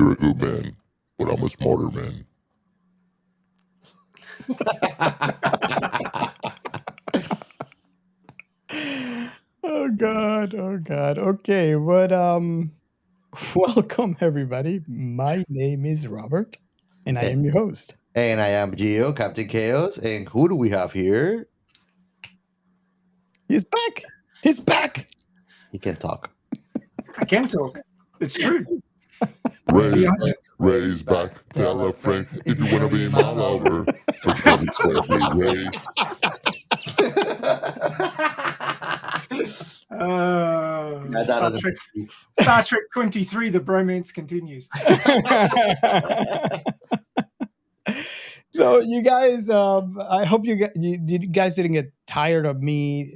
You're a good man, but I'm a smarter man. Oh God. Okay, but welcome everybody. My name is Robert, and I am your host. And I am Gio, Captain Chaos. And who do we have here? He's back. He's back. He can talk. I can talk. It's true. Ray's back. Tell a friend if you want to be my lover. For trouble, Ray. Star Trek 23, the bromance continues. So you guys, I hope you guys didn't get tired of me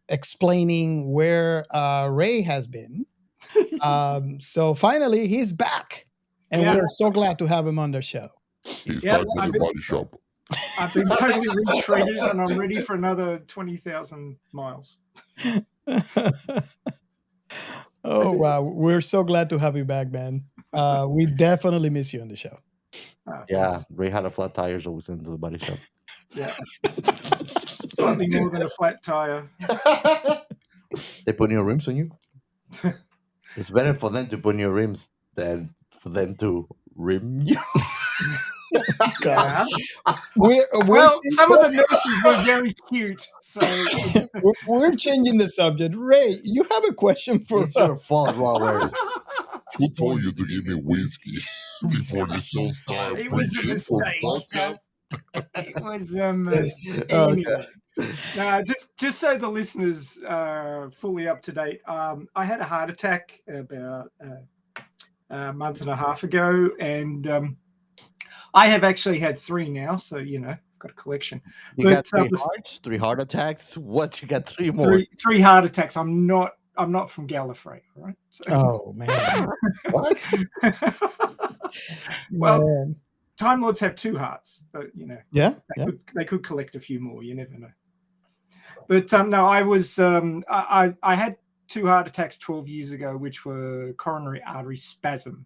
explaining where Ray has been. So finally, he's back, and we're so glad to have him on the show. He's back to the body shop. I've been totally retreated, and I'm ready for another 20,000 miles. Oh wow, we're so glad to have you back, man. We definitely miss you on the show. Ray had a flat tire, so we sent him to the body shop. Yeah, slightly more than a flat tire. They put new rims on you. It's better for them to put new rims than for them to rim you. Yeah. Well, some of the nurses were very cute, so we're changing the subject. Ray, you have a question for us? Your fault, Robert. Who told you to give me whiskey before the show started? It was a mistake. It was a mistake. Anyway. Just so the listeners are fully up to date, I had a heart attack about a month and a half ago, and I have actually had 3 now, so got a collection. You got 3 hearts, 3 heart attacks. What? You got 3 more? 3 heart attacks. I'm not from Gallifrey, right? So. Oh man! What? Well, man. Time Lords have 2 hearts, so they could collect a few more. You never know. But no, I was I had 2 heart attacks 12 years ago, which were coronary artery spasm,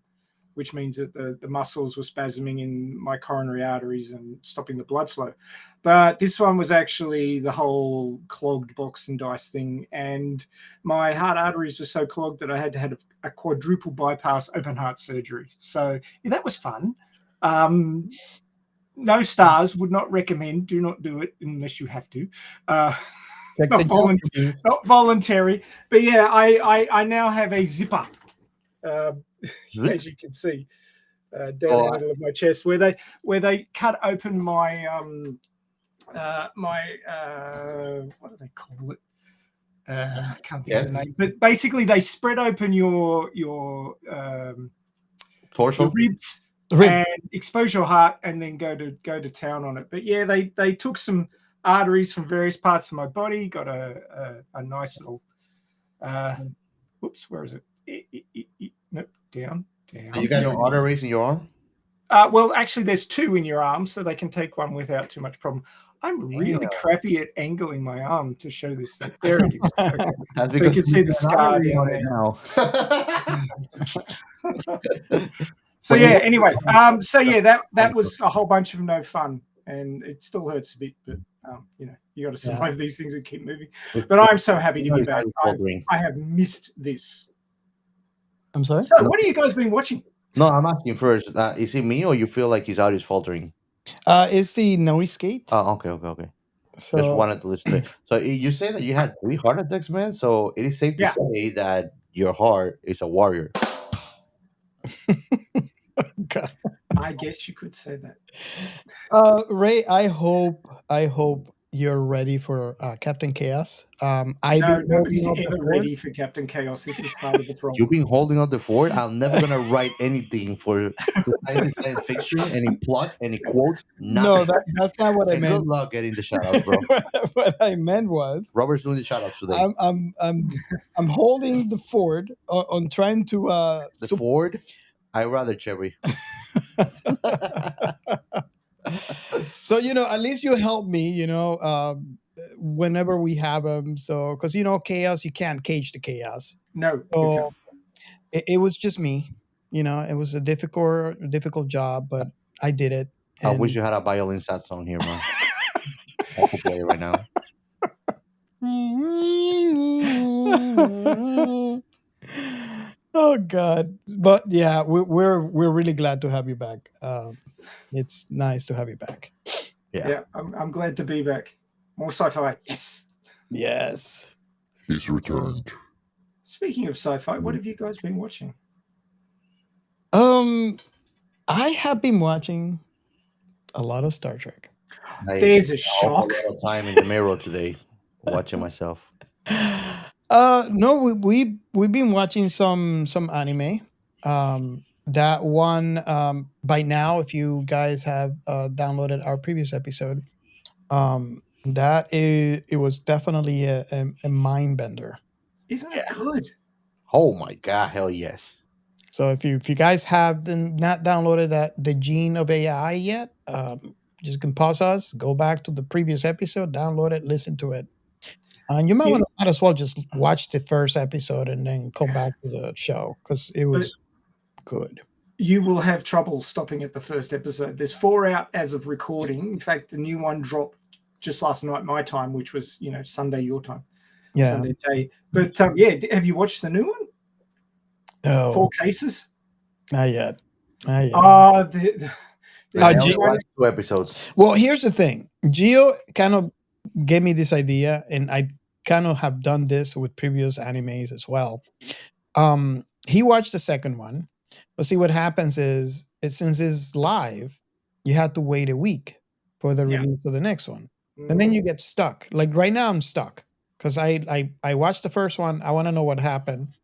which means that the muscles were spasming in my coronary arteries and stopping the blood flow. But this one was actually the whole clogged box and dice thing, and my heart arteries were so clogged that I had to have a quadruple bypass open heart surgery. So that was fun. No stars, would not recommend. Do not do it unless you have to. Not voluntary. But yeah, I now have a zipper, as you can see, down the middle of my chest, where they cut open my what do they call it? I can't think of the name. But basically, they spread open your torso, your ribs. And expose your heart, and then go to town on it. But yeah, they took some arteries from various parts of my body, got a nice little where is it? Nope, down. So you got no arteries in your arm? Well, actually, there's 2 in your arm, so they can take one without too much problem. I'm really crappy at angling my arm to show this thing. There it is. Okay. So you can see the scar down there now. So yeah, anyway, that was a whole bunch of no fun, and it still hurts a bit, but you got to survive these things and keep moving. But I'm so happy to be back. I have missed this. I'm sorry? So what have you guys been watching? No, I'm asking first. Is it me, or you feel like his audio is faltering? It's the noise gate. Oh, okay. So, just wanted to listen to it. So you say that you had 3 heart attacks, man. So it is safe to say that your heart is a warrior. God. I guess you could say that. Ray, I hope you're ready for Captain Chaos. Nobody's ever ready for Captain Chaos. This is part of the problem. You've been holding on the fort. I'm never gonna write anything for science fiction, any plot, any quotes. No, that's not what I meant. Good luck getting the shoutouts, bro. What I meant was Robert's doing the shoutouts today. I'm holding the fort on trying to the Ford. I rather cherry. So at least you help me. Whenever we have them. So because chaos, you can't cage the chaos. No. So it was just me. You know, it was a difficult job, but I did it. I wish you had a violin sad song here, man. I could play it right now. Oh God! But yeah, we're really glad to have you back. It's nice to have you back. Yeah, I'm glad to be back. More sci-fi. Yes. Yes. He's returned. Speaking of sci-fi, what have you guys been watching? I have been watching a lot of Star Trek. There's a shock. A lot of time in the mirror today, watching myself. No, we've been watching some anime. That one by now, if you guys have downloaded our previous episode, it was definitely a mind bender. Isn't it good? Oh my god, hell yes. So if you guys have not downloaded the Gene of AI yet, just can pause us, go back to the previous episode, download it, listen to it. And you might as well just watch the first episode and then come back to the show because it was good. You will have trouble stopping at the first episode. There's 4 out as of recording. In fact, the new one dropped just last night, my time, which was Sunday your time. Yeah. Sunday day. But have you watched the new one? No. 4 cases? Not yet. I watched 2 episodes. Well, here's the thing. Gio kind of gave me this idea, and I kind of have done this with previous animes as well. He watched the second one, but see what happens is since it's live, you have to wait a week for the release of the next one, and then you get stuck. Like right now, I'm stuck because I watched the first one. I want to know what happened.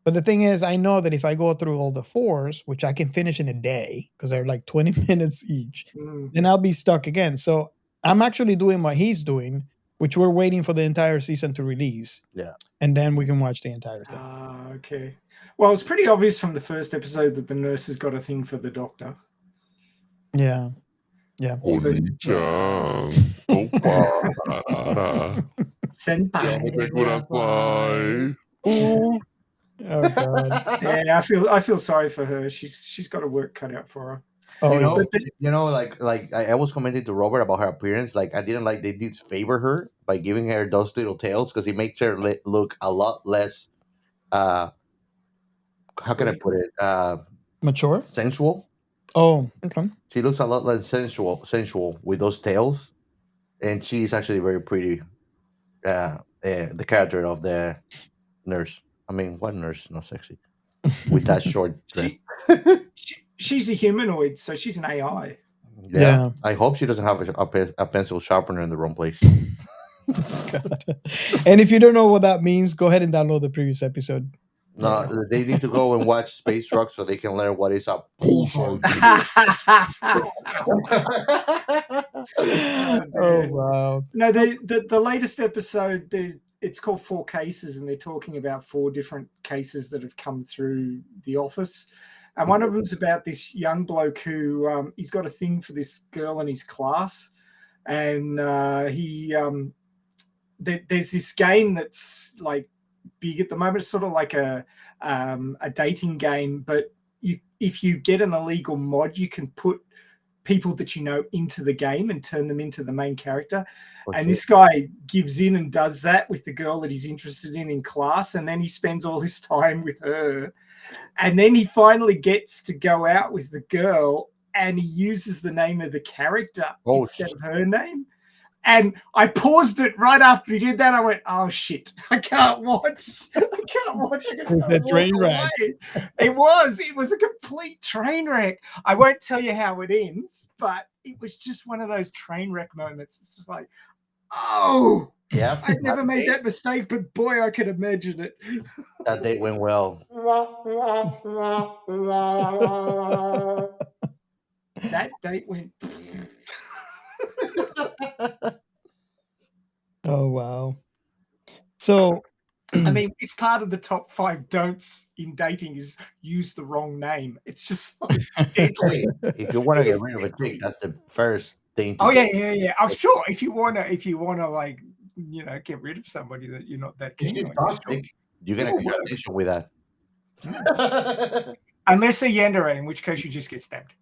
But the thing is, I know that if I go through all the 4s, which I can finish in a day because they're like 20 minutes each, then I'll be stuck again. So I'm actually doing what he's doing, which we're waiting for the entire season to release. Yeah. And then we can watch the entire thing. Okay. Well, it's pretty obvious from the first episode that the nurse has got a thing for the doctor. Yeah. Yeah. Oni-chan. Opa. Senpai. Oh God. Yeah, I feel sorry for her. She's got a work cut out for her. Oh, like I was commenting to Robert about her appearance. Like I didn't like they did favor her by giving her those little tails because it makes her look a lot less. How can I put it? Mature, sensual. Oh, okay. She looks a lot less sensual with those tails, and she's actually very pretty. The character of the nurse. I mean, what nurse? Not sexy. With that short dress. She's a humanoid, so she's an AI. Yeah. I hope she doesn't have a pencil sharpener in the wrong place. God. And if you don't know what that means, go ahead and download the previous episode. No, they need to go and watch Space Truck so they can learn what is a pulsar. Oh wow! No, the latest episode, it's called 4 Cases, and they're talking about 4 different cases that have come through the office. And one of them's about this young bloke who he's got a thing for this girl in his class, and there's this game that's like big at the moment. It's sort of like a dating game, but if you get an illegal mod, you can put people that you know into the game and turn them into the main character. And this guy gives in and does that with the girl that he's interested in class, and then he spends all his time with her. And then he finally gets to go out with the girl, and he uses the name of the character instead of her name. And I paused it right after he did that. I went, "Oh shit! I can't watch. It." The train wreck. It was a complete train wreck. I won't tell you how it ends, but it was just one of those train wreck moments. It's just like, oh. Yeah, I never made that mistake, but boy, I could imagine it. That date went well. That date went. Oh wow! So, I mean, it's part of the top 5 don'ts in dating is use the wrong name. It's just like deadly. If you want to get rid of a chick, that's the first thing. Oh yeah. I'm sure if you wanna like get rid of somebody that you're not that keen on. You're gonna get attention with that. Unless they're yandere, in which case you just get stabbed.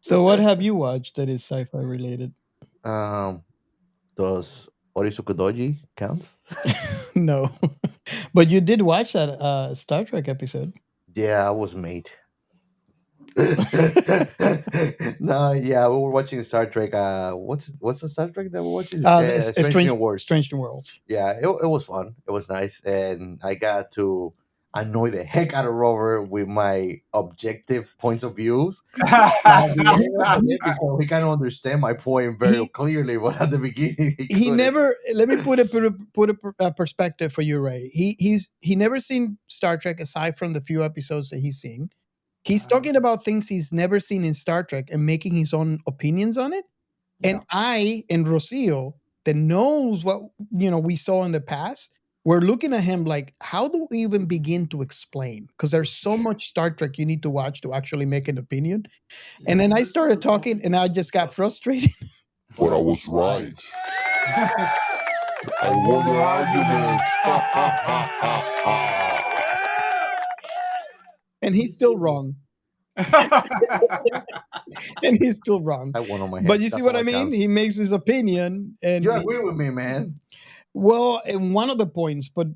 So what have you watched that is sci-fi related? Does Orisukudoji counts? No. But you did watch that Star Trek episode. Yeah, I was mate. No, yeah, we were watching Star Trek. What's the Star Trek that we're watching? Strange New Worlds. Strange New Worlds. Yeah, it was fun. It was nice, and I got to annoy the heck out of Rover with my objective points of views. So he kind of understand my point very clearly, but at the beginning he never. Let me put a perspective for you, Ray. He never seen Star Trek aside from the few episodes that he's seen. He's talking about things he's never seen in Star Trek and making his own opinions on it. Yeah. And I and Rocio, that knows what we saw in the past, we're looking at him like, how do we even begin to explain? Because there's so much Star Trek you need to watch to actually make an opinion. Yeah. And then I started talking, and I just got frustrated. But I was right. I won the argument. And he's still wrong. And he's still wrong. I won on my head. But you see what I mean? He makes his opinion, and you agree with me, man. Well, in one of the points, but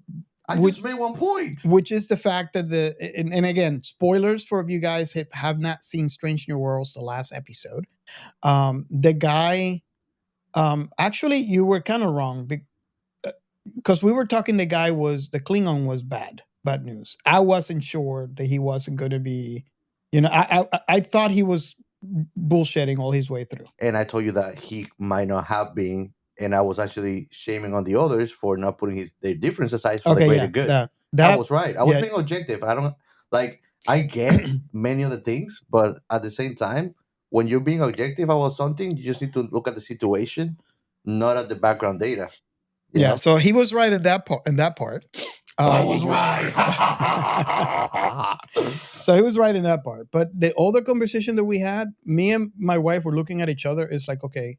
I just made one point, which is the fact that and again, spoilers for if you guys have not seen Strange New Worlds, the last episode. The guy, actually, you were kind of wrong because we were talking. The Klingon was bad news. I wasn't sure that he wasn't going to be. I thought he was bullshitting all his way through. And I told you that he might not have been, and I was actually shaming on the others for not putting their difference aside for the greater good. That was right. I was being objective. I get many other things, but at the same time, when you're being objective about something, you just need to look at the situation, not at the background data. You know? So he was right at that part. I was right. So he was right in that part. But the other conversation that we had, me and my wife were looking at each other. It's like, okay,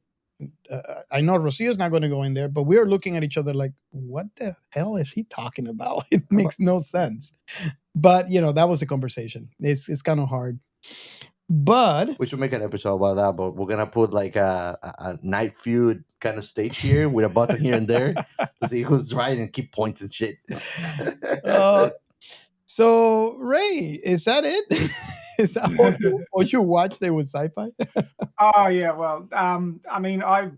I know Rocio's not going to go in there, but we were looking at each other like, what the hell is he talking about? It makes no sense. But, that was the conversation. It's kind of hard. But we should make an episode about that. But we're gonna put like a night feud kind of stage here with a button here and there to see who's right and keep points and shit. So Ray, is that it? Is that what you watched there with sci-fi? Oh yeah, well, I mean, I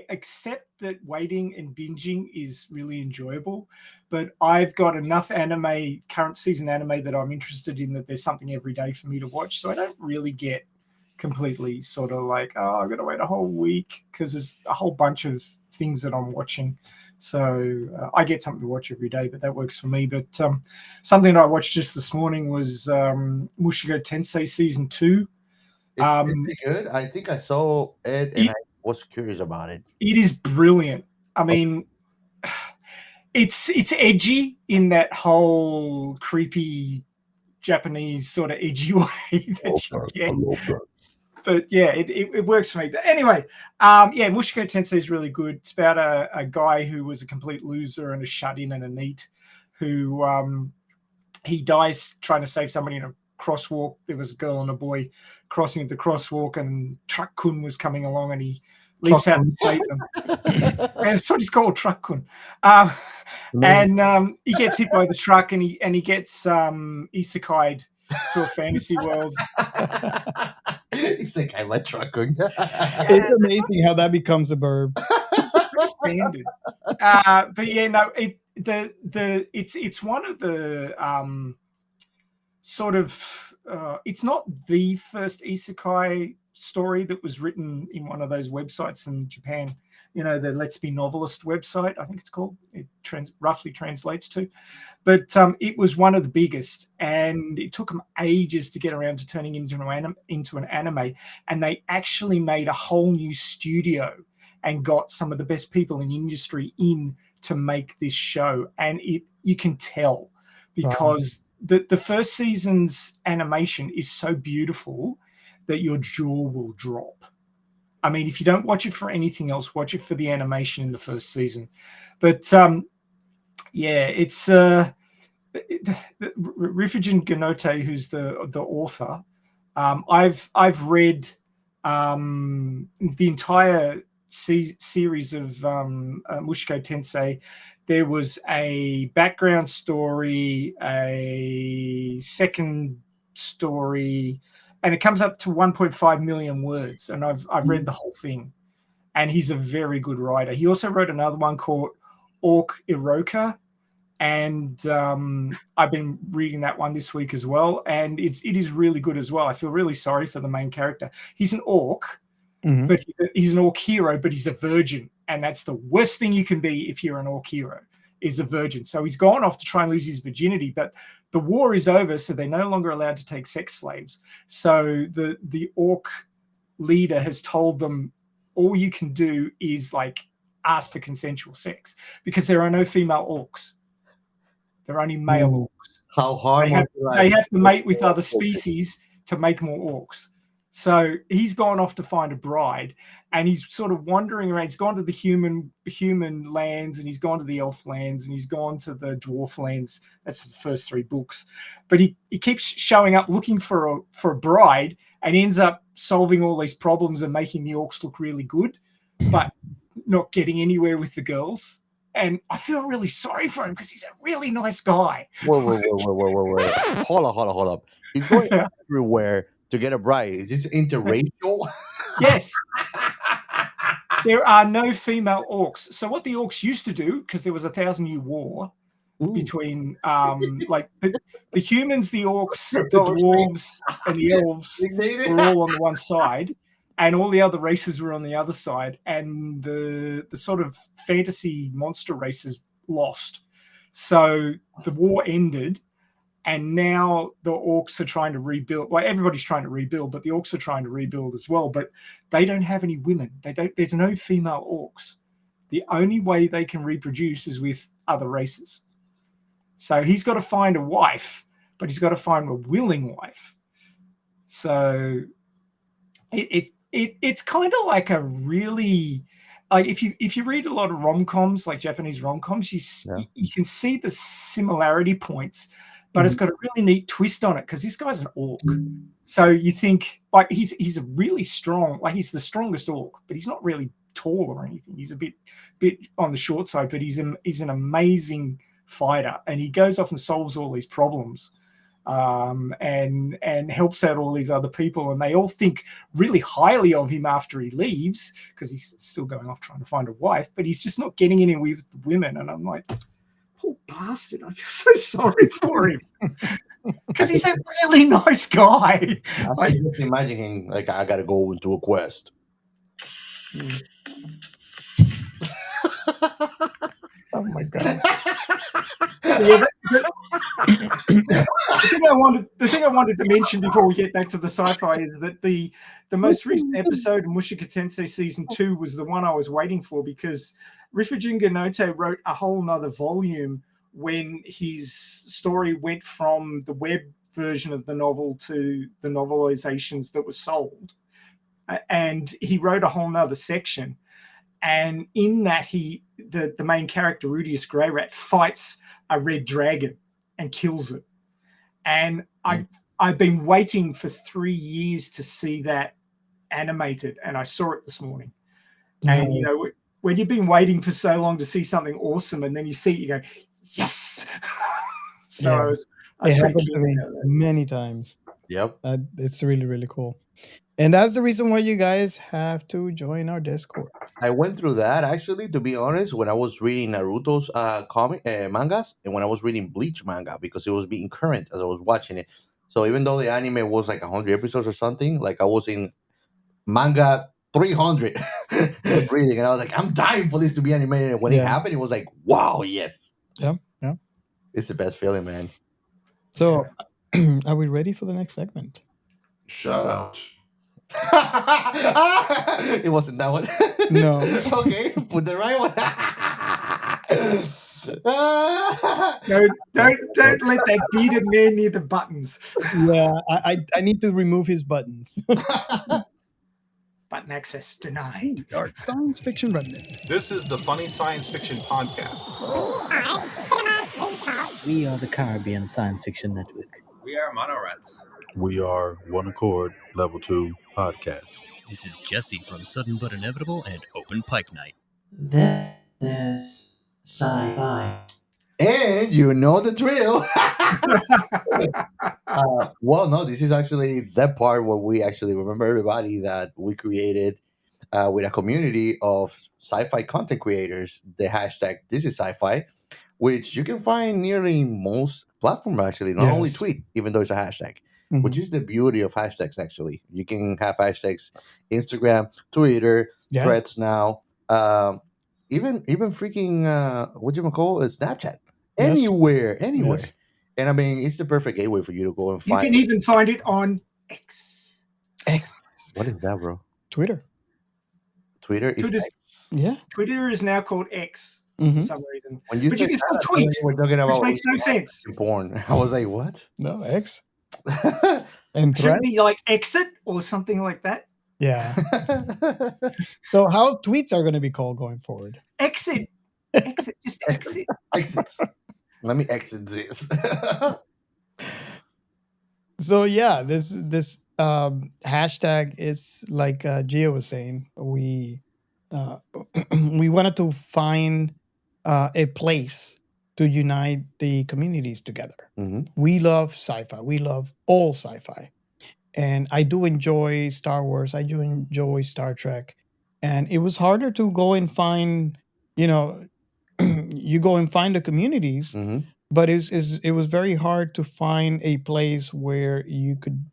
accept that waiting and binging is really enjoyable, but I've got enough current season anime that I'm interested in that there's something every day for me to watch. So I don't really get completely sort of like, oh, I've got to wait a whole week because there's a whole bunch of things that I'm watching. So I get something to watch every day, but that works for me. But something that I watched just this morning was Mushoku Tensei Season 2. It's really good. I think I saw it and I was curious about it. It is brilliant. I mean, it's edgy in that whole creepy Japanese sort of edgy way that you get. I love that. But yeah, it works for me. But anyway, Mushoku Tensei is really good. It's about a guy who was a complete loser and a shut-in and a NEET who he dies trying to save somebody in a crosswalk. There was a girl and a boy crossing the crosswalk, and Truck Kun was coming along, and he leaps out to save them. And that's what he's called, Truck Kun. And he gets hit by the truck, and he gets isekai'd to a fantasy world. Isekai by Truck Kun. It's amazing how that becomes a verb. Standard. But yeah, no, it's one of the sort of it's not the first isekai story that was written in one of those websites in Japan, the Let's Be Novelist website, I think it's called. It roughly translates to. But it was one of the biggest, and it took them ages to get around to turning into an anime. And they actually made a whole new studio and got some of the best people in industry in to make this show. And you can tell because the first season's animation is so beautiful that your jaw will drop. I mean, if you don't watch it for anything else, watch it for the animation in the first season. But Yeah, it's Rifujin Ganote, who's the author. I've read the entire series of Mushiko Tensei. There was a background story, a second story, and it comes up to 1.5 million words. And I've read the whole thing. And he's a very good writer. He also wrote another one called Orc Iroka, and I've been reading that one this week as well, and it is really good as well. I feel really sorry for the main character. He's an orc, but he's an orc hero, but he's a virgin, and that's the worst thing you can be if you're an orc hero, is a virgin. So he's gone off to try and lose his virginity, but the war is over, so they're no longer allowed to take sex slaves. So the orc leader has told them, all you can do is like ask for consensual sex, because there are no female orcs. They're only male orcs. How hard they have to mate with other species to make more orcs. So he's gone off to find a bride, and he's sort of wandering around. He's gone to the human lands, and he's gone to the elf lands, and he's gone to the dwarf lands. That's the first 3 books. But he keeps showing up looking for a bride, and ends up solving all these problems and making the orcs look really good, but not getting anywhere with the girls. And I feel really sorry for him because he's a really nice guy. Whoa. Hold up. He's going everywhere to get a bride. Is this interracial? Yes. There are no female orcs. So what the orcs used to do, because there was a 1,000-year war between like the humans, the orcs, the dwarves, and the elves were all on the one side, and all the other races were on the other side, and the sort of fantasy monster races lost. So the war ended, and now the orcs are trying to rebuild. Well, everybody's trying to rebuild, but the orcs are trying to rebuild as well. But they don't have any women. There's no female orcs. The only way they can reproduce is with other races. So he's got to find a wife, but he's got to find a willing wife. So it's kind of like a really, like if you read a lot of rom-coms, like Japanese rom-coms, you can see the similarity points, but it's got a really neat twist on it because this guy's an orc. So you think like he's a really strong, like he's the strongest orc, but he's not really tall or anything. He's a bit on the short side, but he's an amazing fighter, and he goes off and solves all these problems. And helps out all these other people, and they all think really highly of him after he leaves because he's still going off trying to find a wife, but he's just not getting anywhere with the women. And I'm like, poor bastard, I feel so sorry for him because he's a really nice guy. I just imagine him like, I gotta go into a quest. Oh my god. Yeah, the thing I wanted to mention before we get back to the sci-fi is that the most recent episode of Mushiko Tensei season 2 was the one I was waiting for, because Rifujin Ganote wrote a whole nother volume when his story went from the web version of the novel to the novelizations that were sold, and he wrote a whole nother section. And in that, the main character, Rudius Greyrat, fights a red dragon and kills it. And I've been waiting for 3 years to see that animated, and I saw it this morning. And, you know, when you've been waiting for so long to see something awesome, and then you see it, you go, yes! So I it happened to me many times. Yep. It's really, really cool. And that's the reason why you guys have to join our Discord. I went through that, actually, to be honest, when I was reading Naruto's mangas, and when I was reading Bleach manga, because it was being current as I was watching it. So even though the anime was like 100 episodes or something, like I was in manga 300 reading, and I was like, I'm dying for this to be animated. And when it happened, it was like, wow, yes. Yeah. It's the best feeling, man. So are we ready for the next segment? Shout out. It wasn't that one. No. Okay, put the right one. Don't let that bearded man near the buttons. Yeah, I need to remove his buttons. Button access denied. Dark Science Fiction Remnant. This is the Funny Science Fiction Podcast. We are the Caribbean Science Fiction Network. We are Monorats. We are One Accord Level 2 Podcast. This is Jesse from Sudden But Inevitable and Open Pike Night. This is Sci-Fi. And you know the drill. Well, no, this is actually that part where we actually remember everybody that we created with a community of sci-fi content creators, the hashtag This is Sci-Fi, which you can find nearly most platforms actually, not only tweet, even though it's a hashtag, which is the beauty of hashtags actually. You can have hashtags Instagram, Twitter, Threads now, even freaking Snapchat. Anywhere. Yes. And I mean, it's the perfect gateway for you to go and You find. can even find it on X. What is that, bro? Twitter. Twitter is Twitter's- X. Yeah. Twitter is now called X for some reason. When you But said you can still that, tweet, we're talking about which makes no sense. porn. I was like, what? No, X. And Should Thread. it be like exit or something like that? Yeah. So how tweets are going to be called going forward? Exit. Exit. Just exit. Exits. Let me exit this. So yeah, this hashtag is like Gio was saying. We wanted to find a place to unite the communities together. We love sci-fi. We love all sci-fi, and I do enjoy Star Wars. I do enjoy Star Trek, and it was harder to go and find. You go and find the communities. But it was very hard to find a place where you could,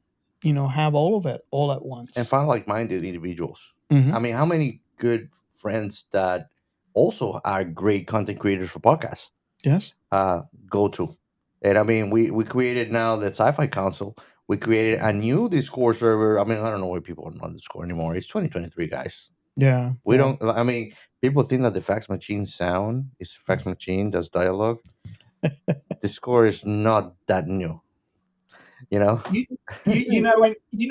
have all of it all at once. And find like-minded individuals. Mhm. I mean, how many good friends that also are great content creators for podcasts Yes. go to? And I mean, we created now the Sci-Fi Council. We created a new Discord server. I mean, I don't know why people are on Discord anymore. It's 2023, guys. Yeah. We don't. I mean, people think that the fax machine sound is fax machine does dialogue. Discord is not that new, You know,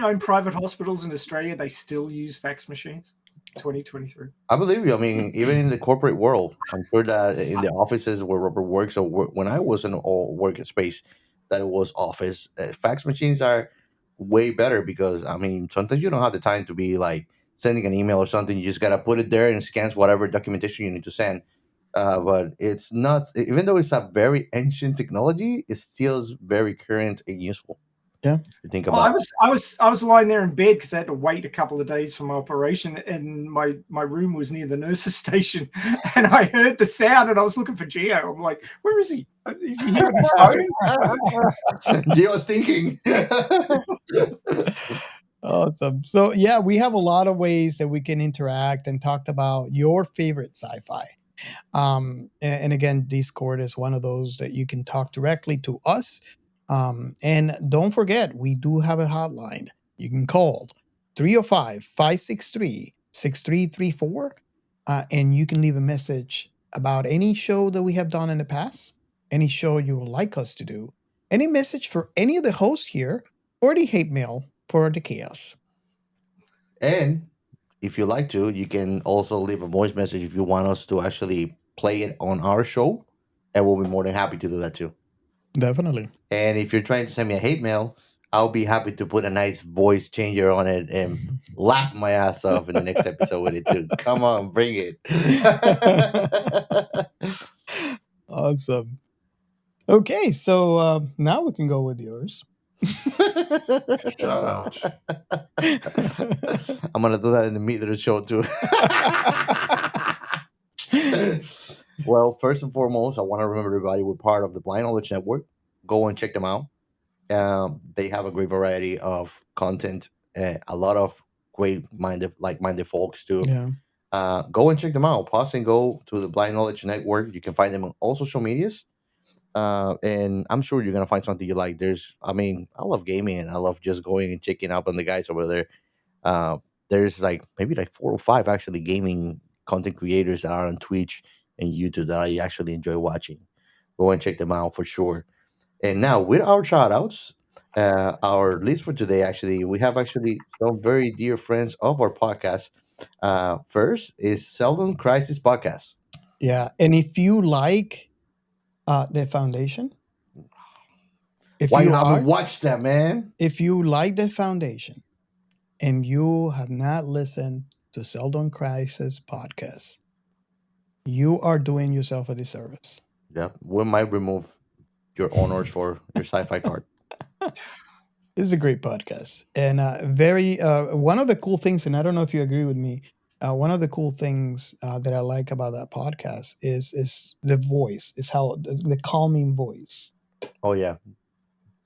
in private hospitals in Australia, they still use fax machines. 2023. I believe you. I mean, even in the corporate world, I'm sure that in the offices where Robert works, or when I was in all working space, that it was office. Fax machines are way better because I mean, sometimes you don't have the time to be like sending an email or something. You just gotta put it there and it scans whatever documentation you need to send. But it's not, even though it's a very ancient technology, it still is very current and useful. Yeah. To think Well, about. I was lying there in bed because I had to wait a couple of days for my operation, and my room was near the nurse's station, and I heard the sound, and I was looking for Gio. I'm like, where is he? Is he here on his phone? Gio's thinking. Awesome. So yeah, we have a lot of ways that we can interact and talk about your favorite sci-fi. And again, Discord is one of those that you can talk directly to us. And don't forget, we do have a hotline. You can call 305-563-6334. And you can leave a message about any show that we have done in the past, any show you would like us to do, any message for any of the hosts here, or the hate mail for the chaos. And if you like to, you can also leave a voice message if you want us to actually play it on our show, and we'll be more than happy to do that too. Definitely. And if you're trying to send me a hate mail, I'll be happy to put a nice voice changer on it and laugh my ass off in the next episode with it too. Come on, bring it. Awesome. Okay, so now we can go with yours. Ouch. I'm gonna do that in the meat of the show too. Well, first and foremost, I want to remember everybody we're part of the Blind Knowledge Network. Go and check them out. They have a great variety of content, a lot of like-minded folks too. Yeah. Go and check them out. Pause and go to the Blind Knowledge Network. You can find them on all social medias. And I'm sure you're gonna find something you like. I love gaming and I love just going and checking out on the guys over there. There's maybe 4 or 5 actually gaming content creators that are on Twitch and YouTube that I actually enjoy watching. Go and check them out for sure. And now with our shout outs, our list for today, actually, we have actually some very dear friends of our podcast. First is Seldom Crisis Podcast. Yeah, and if you like the Foundation, Why you haven't watched that, man? If you like the Foundation and you have not listened to Seldom Crisis Podcast, you are doing yourself a disservice. Yeah, we might remove your honors for your sci-fi card. It's a great podcast, and very one of the cool things, and I don't know if you agree with me. One of the cool things that I like about that podcast is the voice, is how the calming voice. Oh yeah,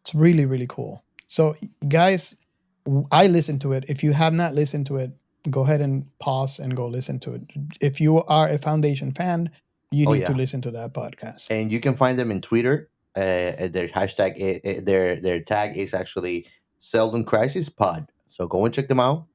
it's really really cool. So guys, I listen to it. If you have not listened to it, go ahead and pause and go listen to it. If you are a Foundation fan, you need to listen to that podcast. And you can find them in Twitter. Their hashtag, their tag is actually Seldom Crisis Pod. So go and check them out.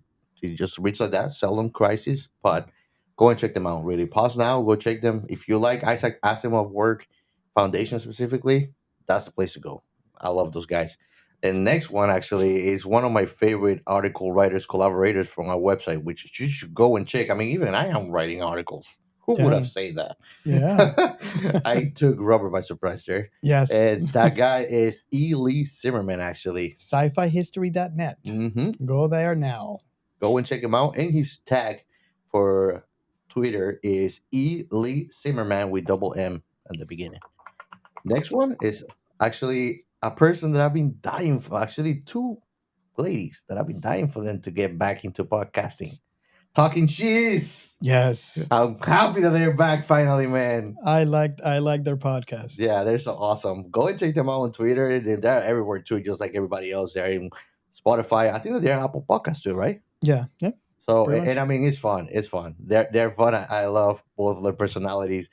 You just reach like that, Seldom Crisis Pod. Go and check them out. Really, pause now. Go check them. If you like Isaac Asimov work, Foundation specifically, that's the place to go. I love those guys. And next one actually is one of my favorite article writers, collaborators from our website, which you should go and check. I mean, even I am writing articles. Who would have said that? Yeah. I took Robert by surprise there. Yes. And that guy is E. Lee Zimmerman, actually. SciFiHistory.net. Mm-hmm. Go there now. Go and check him out. And his tag for Twitter is E. Lee Zimmerman with double M at the beginning. Next one is actually a person that I've been dying for. Actually, two ladies that I've been dying for them to get back into podcasting. Talkin'Shiz. Yes. I'm happy that they're back finally, man. I like their podcast. Yeah, they're so awesome. Go and check them out on Twitter. They're everywhere too, just like everybody else. They're in Spotify. I think that they're on Apple Podcasts too, right? Yeah. Yeah. So and I mean it's fun. It's fun. They're fun. I love both of their personalities.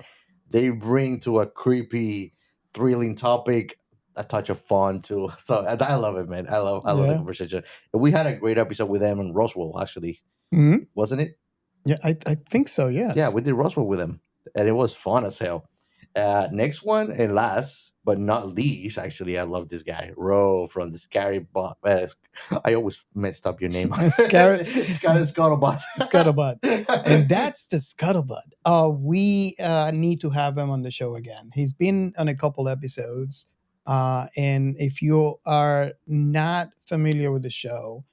They bring to a creepy, thrilling topic a touch of fun too. So I love it, man. I love the conversation. And we had a great episode with them in Roswell, actually. Mm-hmm. Wasn't it? Yeah, I think so. Yes. Yeah, we did Roswell with them, and it was fun as hell. Next one and last but not least, actually, I love this guy, Ro from the Scary Bot. I always messed up your name. Scuttlebutt. Scuttlebutt, and that's the Scuttlebutt. We need to have him on the show again. He's been on a couple episodes, and if you are not familiar with the show,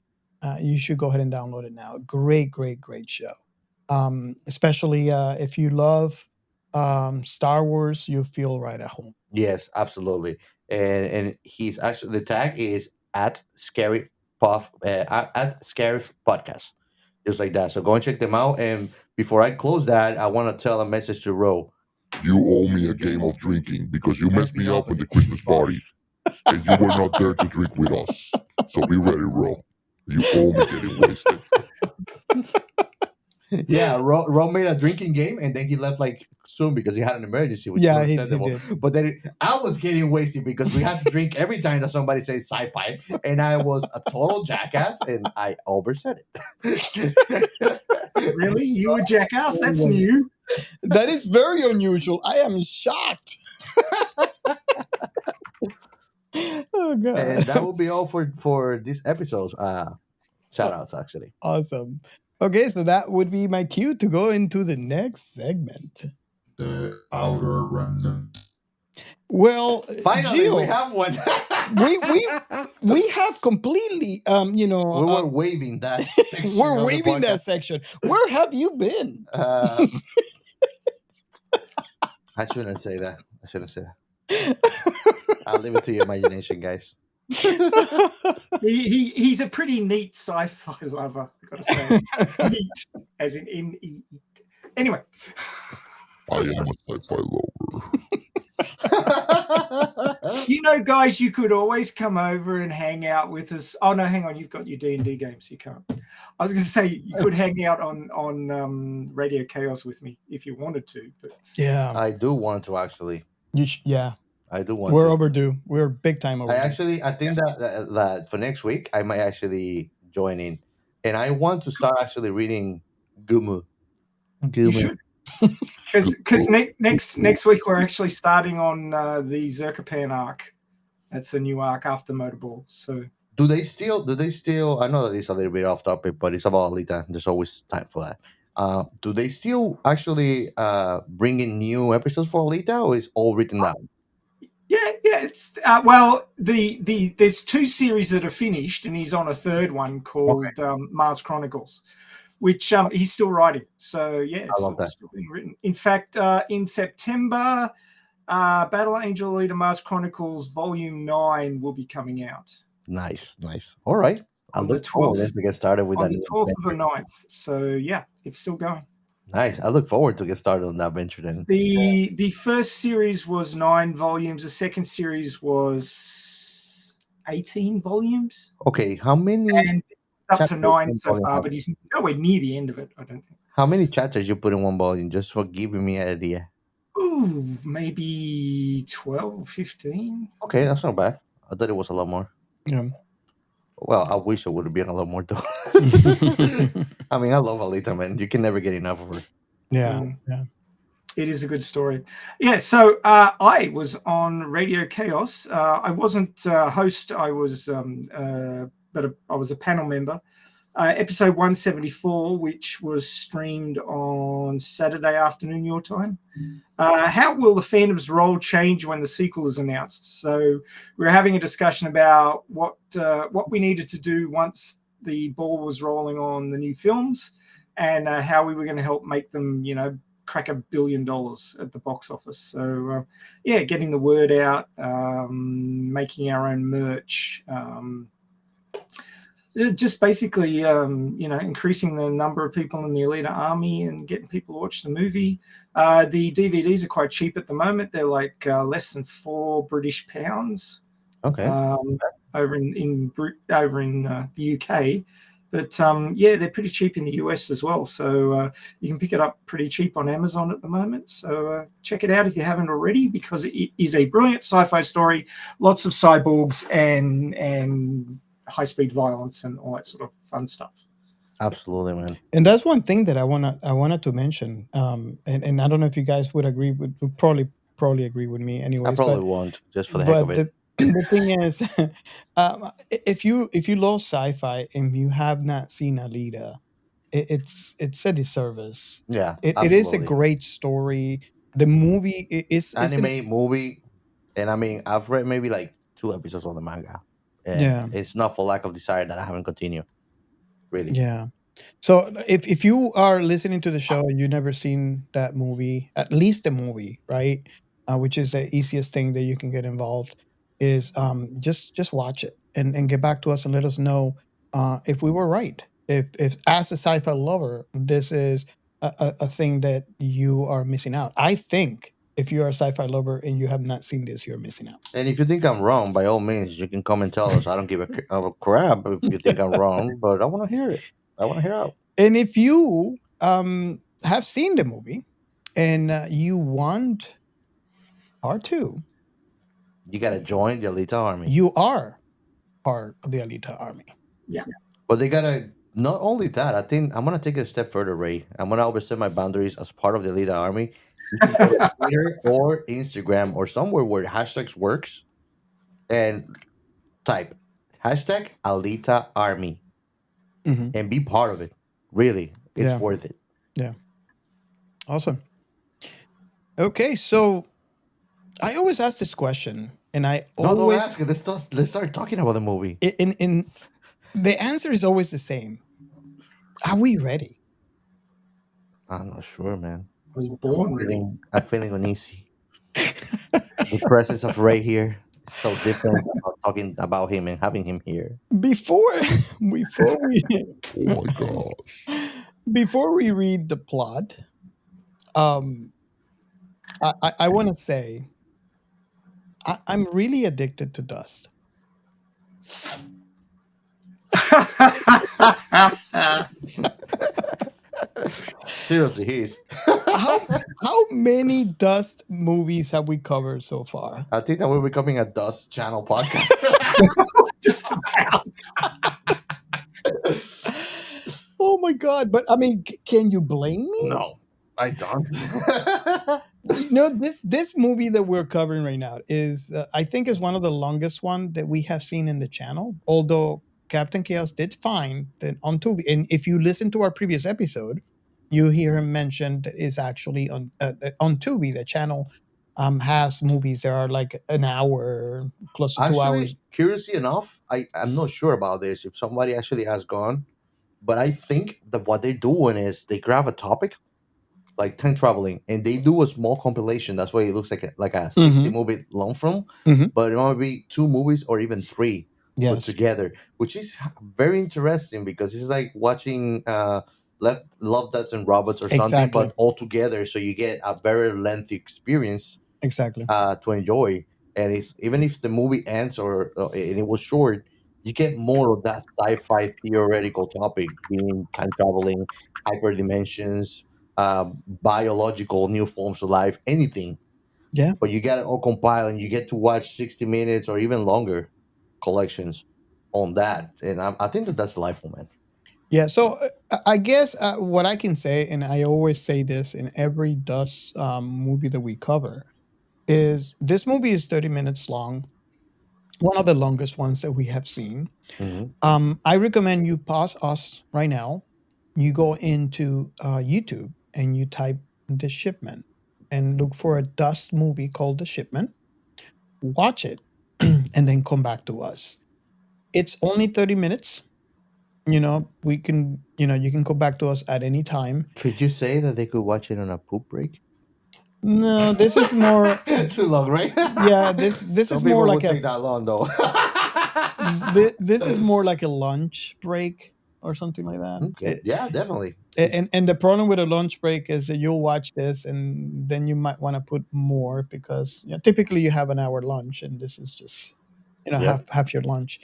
you should go ahead and download it now. Great show. Especially if you love Star Wars, you feel right at home. Yes, absolutely. And he's actually, the tag is at Scary Puff at Scary Podcast, just like that. So go and check them out. And before I close that, I want to tell a message to Ro. You owe me a game of drinking because you messed me up at the Christmas party, and you were not there to drink with us. So be ready, Ro. You owe me getting wasted. Yeah, Ro made a drinking game, and then he left like soon because he had an emergency. Which yeah, he did. But then I was getting wasted because we had to drink every time that somebody says sci-fi, and I was a total jackass, and I oversaid it. Really, you a jackass? That's new. That is very unusual. I am shocked. Oh god! And that will be all for this episode's shout outs, actually. Awesome. Okay, so that would be my cue to go into the next segment. The Outer Remnant. Well, finally, Gio, we have one. we have completely, we were waiving that section. We're waiving that section. Where have you been? I shouldn't say that. I'll leave it to your imagination, guys. He's a pretty neat sci-fi lover, I gotta say. Neat, as in N-E-E. Anyway. I am a sci-fi lover. Guys, you could always come over and hang out with us. Oh no, hang on, you've got your D&D games, you can't. I was going to say you could hang out on Radio Chaos with me if you wanted to. But yeah, I do want to actually. Yeah. I do want. We're overdue. We're big time overdue. I think that for next week I might actually join in, and I want to start actually reading Gumu. You should, because next week we're actually starting on the Zerkapan arc, That's a new arc after Motorball. So Do they still? I know that it's a little bit off topic, but it's about Alita. There's always time for that. Do they still actually bring in new episodes for Alita, or is all written down? yeah, it's well, there's 2 series that are finished, and he's on a third one called Mars Chronicles, which he's still writing. So yeah, it's still being written. In fact, in September, Battle Angel Alita Mars Chronicles Volume 9 will be coming out. Nice. All right. I'll look forward to get started with on that. the 12th of the 9th. So yeah, it's still going. Nice. I look forward to get started on that venture then. The first series was 9 volumes. The second series was 18 volumes. Okay, how many? And up to 9 so far, but he's nowhere near the end of it, I don't think. How many chapters you put in one volume, just for giving me an idea? Ooh, maybe 12, 15. Okay, that's not bad. I thought it was a lot more. Yeah. Well, I wish it would have been a lot more though. I mean, I love Alita, man. You can never get enough of her. Yeah. It is a good story. Yeah, so I was on Radio Chaos. I wasn't a host. I was, but I was a panel member. Episode 174, which was streamed on Saturday afternoon your time. How will the fandom's role change when the sequel is announced? So we're having a discussion about what we needed to do once the ball was rolling on the new films, and how we were going to help make them, crack $1 billion at the box office. So getting the word out, making our own merch. Just basically, increasing the number of people in the Alita army and getting people to watch the movie. The DVDs are quite cheap at the moment. They're like less than £4 British. Okay. Over in the UK, but they're pretty cheap in the US as well. So you can pick it up pretty cheap on Amazon at the moment. So check it out if you haven't already, because it is a brilliant sci-fi story. Lots of cyborgs and high-speed violence and all that sort of fun stuff. Absolutely, man. And that's one thing that I wanted to mention. And I don't know if you guys would agree would probably agree with me anyways. I probably won't, just for the heck of it. The thing is, if you love sci-fi and you have not seen Alita, it's a disservice. Yeah, it is a great story. The movie is anime movie, and I mean, I've read maybe like 2 episodes of the manga. And it's not for lack of desire that I haven't continued. Really. Yeah. So if you are listening to the show and you've never seen that movie, at least the movie, right? Which is the easiest thing that you can get involved, is just watch it and get back to us and let us know if we were right. If as a sci-fi lover, this is a thing that you are missing out. I think if you are a sci-fi lover and you have not seen this, you're missing out. And if you think I'm wrong, by all means, you can come and tell us. I don't give a crap if you think I'm wrong, but I want to hear it. I want to hear out. And if you have seen the movie and you want part 2, you got to join the Alita army. You are part of the Alita army. Yeah. But they got to, not only that, I think I'm going to take it a step further, Ray. I'm going to overstep my boundaries as part of the Alita army. Twitter or Instagram or somewhere where hashtags works, and type hashtag Alita Army and be part of it. Really, it's worth it. Yeah. Awesome. Okay, so I always ask this question, and don't ask it. Let's start talking about the movie. In the answer is always the same. Are we ready? I'm not sure, man. I was born ready. I'm feeling uneasy. The presence of Ray here is so different about talking about him and having him here. Before we oh my gosh. Before we read the plot, I want to say I'm really addicted to dust. Seriously, he is. How many Dust movies have we covered so far? I think that we're becoming a Dust channel podcast. Just about. Oh my God. But I mean, can you blame me? No, I don't. This movie that we're covering right now is I think is one of the longest one that we have seen in the channel. Although Captain Chaos did find that on Tubi, and if you listen to our previous episode, you hear him mention that is actually on Tubi. The channel has movies that are like an hour, close to 2 hours. Actually, curiously enough, I'm not sure about this. If somebody actually has gone, but I think that what they're doing is they grab a topic like time traveling, and they do a small compilation. That's why it looks like a 60 movie long film, but it might be 2 movies or even 3 put together, which is very interesting because it's like watching Love, Death and Robots or something, but all together, so you get a very lengthy experience to enjoy. And it's even if the movie ends and it was short, you get more of that sci-fi theoretical topic, being time traveling, hyperdimensions, biological new forms of life, anything. Yeah. But you get it all compiled, and you get to watch 60 minutes or even longer collections on that. And I think that's delightful, man. Yeah, so I guess what I can say, and I always say this in every Dust movie that we cover, is this movie is 30 minutes long, one of the longest ones that we have seen. I recommend you pause us right now. You go into YouTube and you type The Shipment and look for a Dust movie called The Shipment. Watch it and then come back to us. It's only 30 minutes. We can, you can go back to us at any time. Could you say that they could watch it on a poop break? No, this is more too long, right? Yeah, this Some is more people like would take that long, though. this is more like a lunch break or something like that. Okay. Yeah, definitely. And the problem with a lunch break is that you'll watch this and then you might want to put more because typically you have an hour lunch and this is just half your lunch.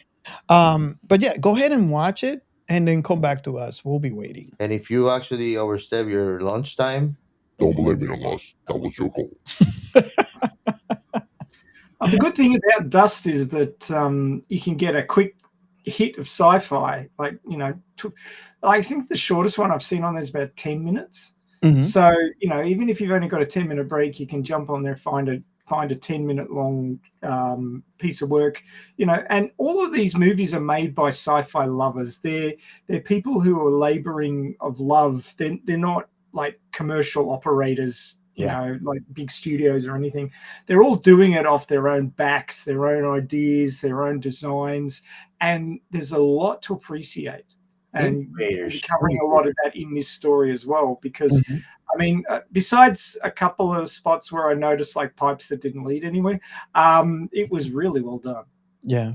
But yeah, go ahead and watch it and then come back to us. We'll be waiting. And if you actually overstep your lunchtime, don't blame it on us. That was your goal. The good thing about Dust is that you can get a quick hit of sci-fi. Like, I think the shortest one I've seen on there is about 10 minutes. So, even if you've only got a 10-minute break, you can jump on there, find a 10-minute long piece of work, and all of these movies are made by sci-fi lovers. They're people who are laboring of love. They're not like commercial operators, like big studios or anything. They're all doing it off their own backs, their own ideas, their own designs, and there's a lot to appreciate. And you're covering a lot of that in this story as well, because I mean, besides a couple of spots where I noticed like pipes that didn't lead anywhere, it was really well done. Yeah.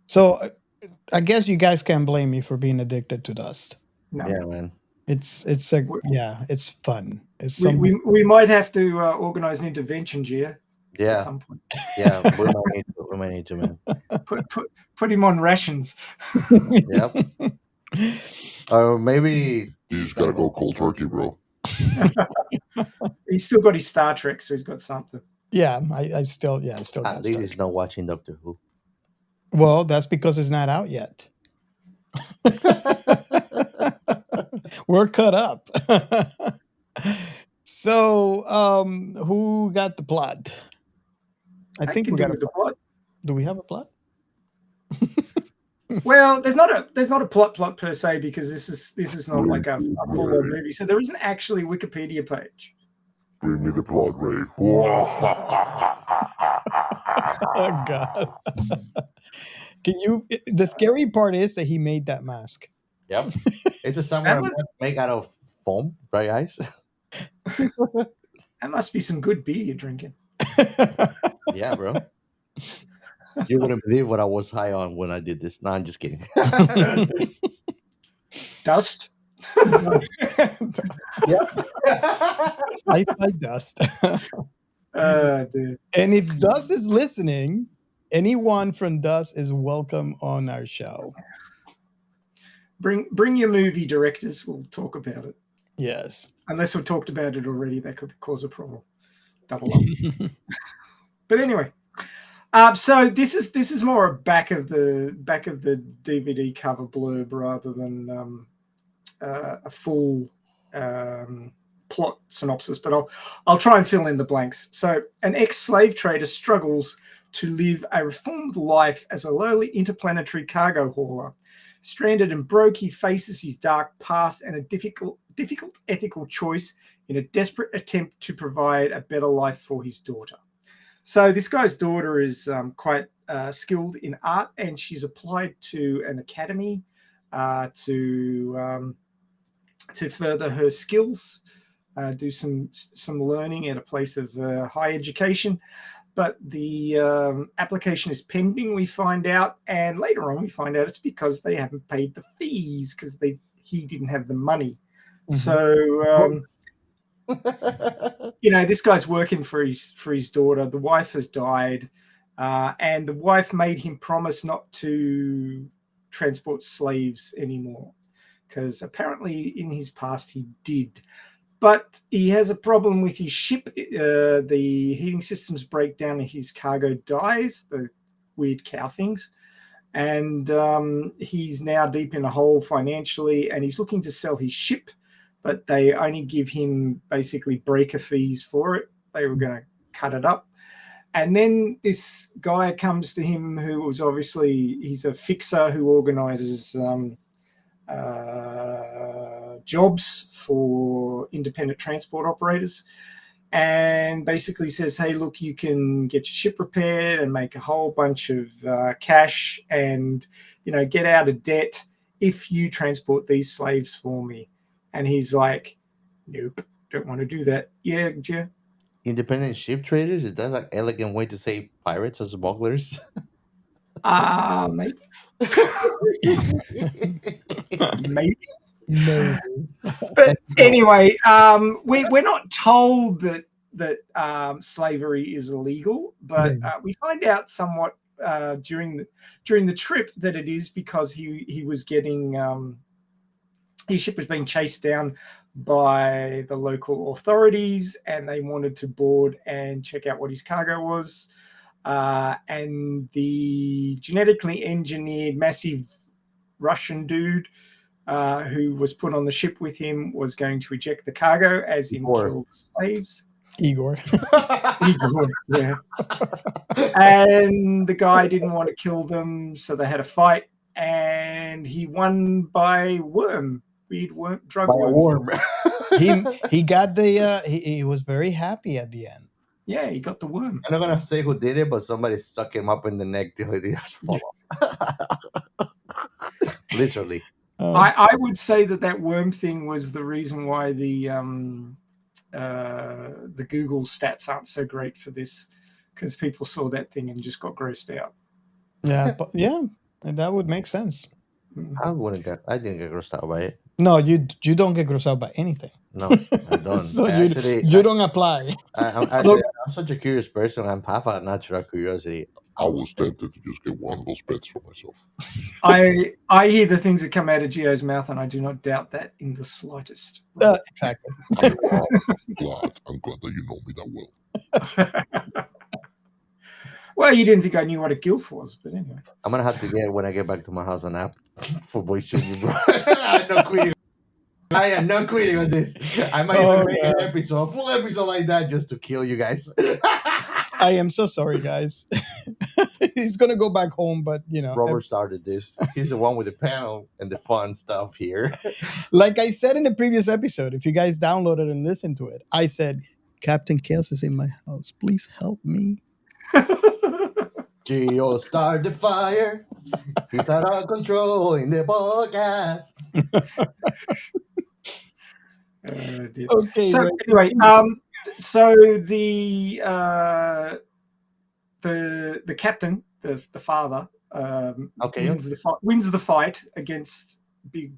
So I guess you guys can't blame me for being addicted to Dust. No. Yeah, man. It's fun. We might have to organize an intervention, Gia. Yeah. At some point. Yeah, we might need to, man. Put him on rations. Yep. Or maybe he's gotta go cold turkey, bro. He's still got his Star Trek, so he's got something. Yeah, I still at least he's not watching Doctor Who. Well, that's because it's not out yet. We're cut up. So, who got the plot? I think we got the plot. Do we have a plot? Well, there's not a plot per se, because this is not like a full-on movie. So there isn't actually a Wikipedia page. Bring me the plot, Ray. Oh God. The scary part is that he made that mask. Yep. It's a somewhat made out of foam, dry ice. That must be some good beer you're drinking. Yeah, bro. You wouldn't believe what I was high on when I did this. No, I'm just kidding. Dust? Yep. Sci-fi Dust. Dude. And if Dust is listening, anyone from Dust is welcome on our show. Bring your movie directors. We'll talk about it. Yes. Unless we've talked about it already, that could cause a problem. Double up. But anyway, so this is more a back of the DVD cover blurb rather than a full plot synopsis, but I'll try and fill in the blanks. So, an ex-slave trader struggles to live a reformed life as a lowly interplanetary cargo hauler. Stranded and broke, he faces his dark past and a difficult ethical choice in a desperate attempt to provide a better life for his daughter. So this guy's daughter is quite skilled in art, and she's applied to an academy to further her skills, do some learning at a place of high education. But the application is pending, we find out, and later on we find out it's because they haven't paid the fees because he didn't have the money. So this guy's working for his daughter. The wife has died, and the wife made him promise not to transport slaves anymore, because apparently in his past he did. But he has a problem with his ship. The heating systems break down and his cargo dies, the weird cow things. And he's now deep in a hole financially, and he's looking to sell his ship, but they only give him basically breaker fees for it. They were going to cut it up. And then this guy comes to him who was he's a fixer who organizes jobs for independent transport operators, and basically says, hey, look, you can get your ship repaired and make a whole bunch of cash and, get out of debt if you transport these slaves for me. And he's like, nope, don't want to do that. Yeah. Independent ship traders? Is that like elegant way to say pirates or smugglers? Maybe. Maybe. No. But anyway, we're not told that slavery is illegal, but we find out somewhat during the trip that it is, because he was getting his ship was being chased down by the local authorities, and they wanted to board and check out what his cargo was. And the genetically engineered massive Russian dude who was put on the ship with him was going to eject the cargo, as in kill the slaves. Igor, yeah. And the guy didn't want to kill them, so they had a fight, and he won by weird drug worm. he got the he was very happy at the end. Yeah, he got the worm. I'm not gonna say who did it, but somebody stuck him up in the neck till he just fall off. Literally. I would say that worm thing was the reason why the Google stats aren't so great for this, because people saw that thing and just got grossed out. Yeah, but that would make sense. I didn't get grossed out by it. No, you don't get grossed out by anything. No, I don't. So you don't apply. I'm such a curious person. I'm half a natural curiosity. I was tempted to just get one of those pets for myself. I hear the things that come out of Gio's mouth, and I do not doubt that in the slightest. Exactly. I'm glad that you know me that well. Well, you didn't think I knew what a gilf was, but anyway. I'm gonna have to get, when I get back to my house, an app for voice changing, bro. I'm not quitting. I am not quitting on this. I might even make a full episode like that, just to kill you guys. I am so sorry, guys. He's gonna go back home, but Robert started this. He's the one with the panel and the fun stuff here. Like I said in the previous episode, if you guys download it and listen to it, I said, Captain Chaos is in my house. Please help me. Gio started the fire. He's out of control in the podcast. Okay. So anyway, so the captain, the father, wins the fight against big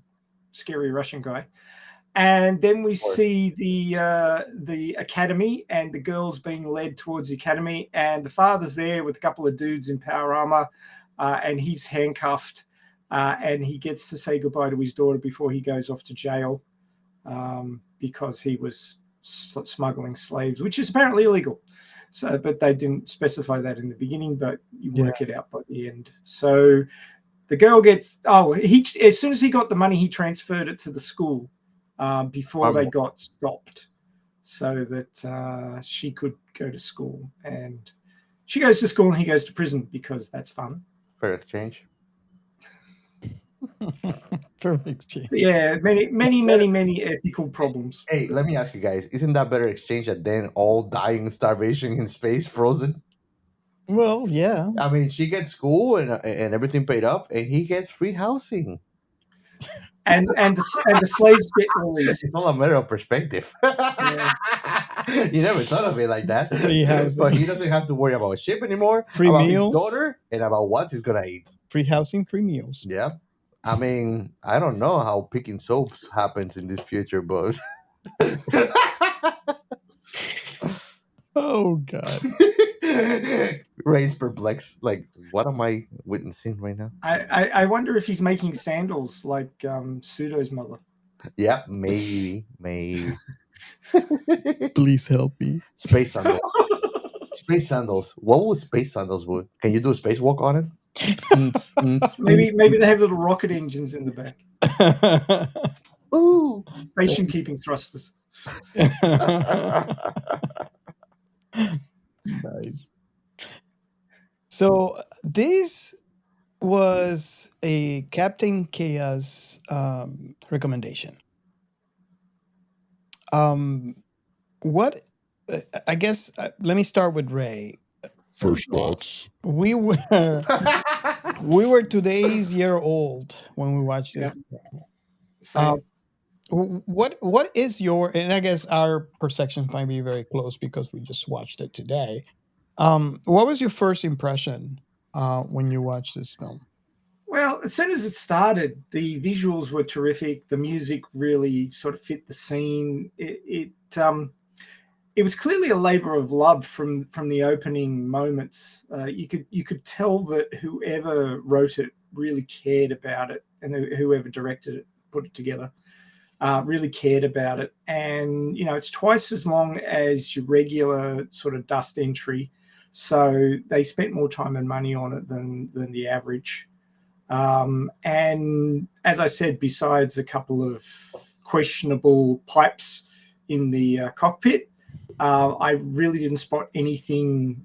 scary Russian guy, and then we see the academy and the girls being led towards the academy, and the father's there with a couple of dudes in power armor, and he's handcuffed, and he gets to say goodbye to his daughter before he goes off to jail. Because he was smuggling slaves, which is apparently illegal. So, but they didn't specify that in the beginning, but you work it out by the end. So the girl gets, as soon as he got the money, he transferred it to the school before they got stopped. so that she could go to school. And she goes to school and he goes to prison because that's fun. Fair exchange. Perfect exchange. Yeah, many ethical problems. Hey, let me ask you guys: isn't that better exchange than all dying in starvation in space, frozen? Well, yeah. I mean, she gets school and everything paid up, and he gets free housing. And the slaves get released. It's all a matter of perspective. Yeah. You never thought of it like that. Free housing. But he doesn't have to worry about a ship anymore, Free about meals. his daughter, and about what he's gonna eat. Free housing, free meals. Yeah. I mean, I don't know how picking soaps happens in this future, but Oh God. Ray's perplexed. Like, what am I witnessing right now? I wonder if he's making sandals like Pseudo's mother. Yeah, maybe. Please help me. Space sandals. Space sandals. What would space sandals would? Can you do a spacewalk on it? Maybe they have little rocket engines in the back. Ooh. Station keeping thrusters. Nice. So this was a Captain Chaos recommendation. What? I guess let me start with Ray. First thoughts. We were 2 days year old when we watched this. So What is your, and I guess our perceptions might be very close because we just watched it today. What was your first impression when you watched this film? Well, as soon as it started, the visuals were terrific. The music really sort of fit the scene. It was clearly a labor of love from the opening moments. You could tell that whoever wrote it really cared about it, and whoever directed it, put it together, really cared about it. And it's twice as long as your regular sort of dust entry, so they spent more time and money on it than the average. And as I said, besides a couple of questionable pipes in the cockpit, I really didn't spot anything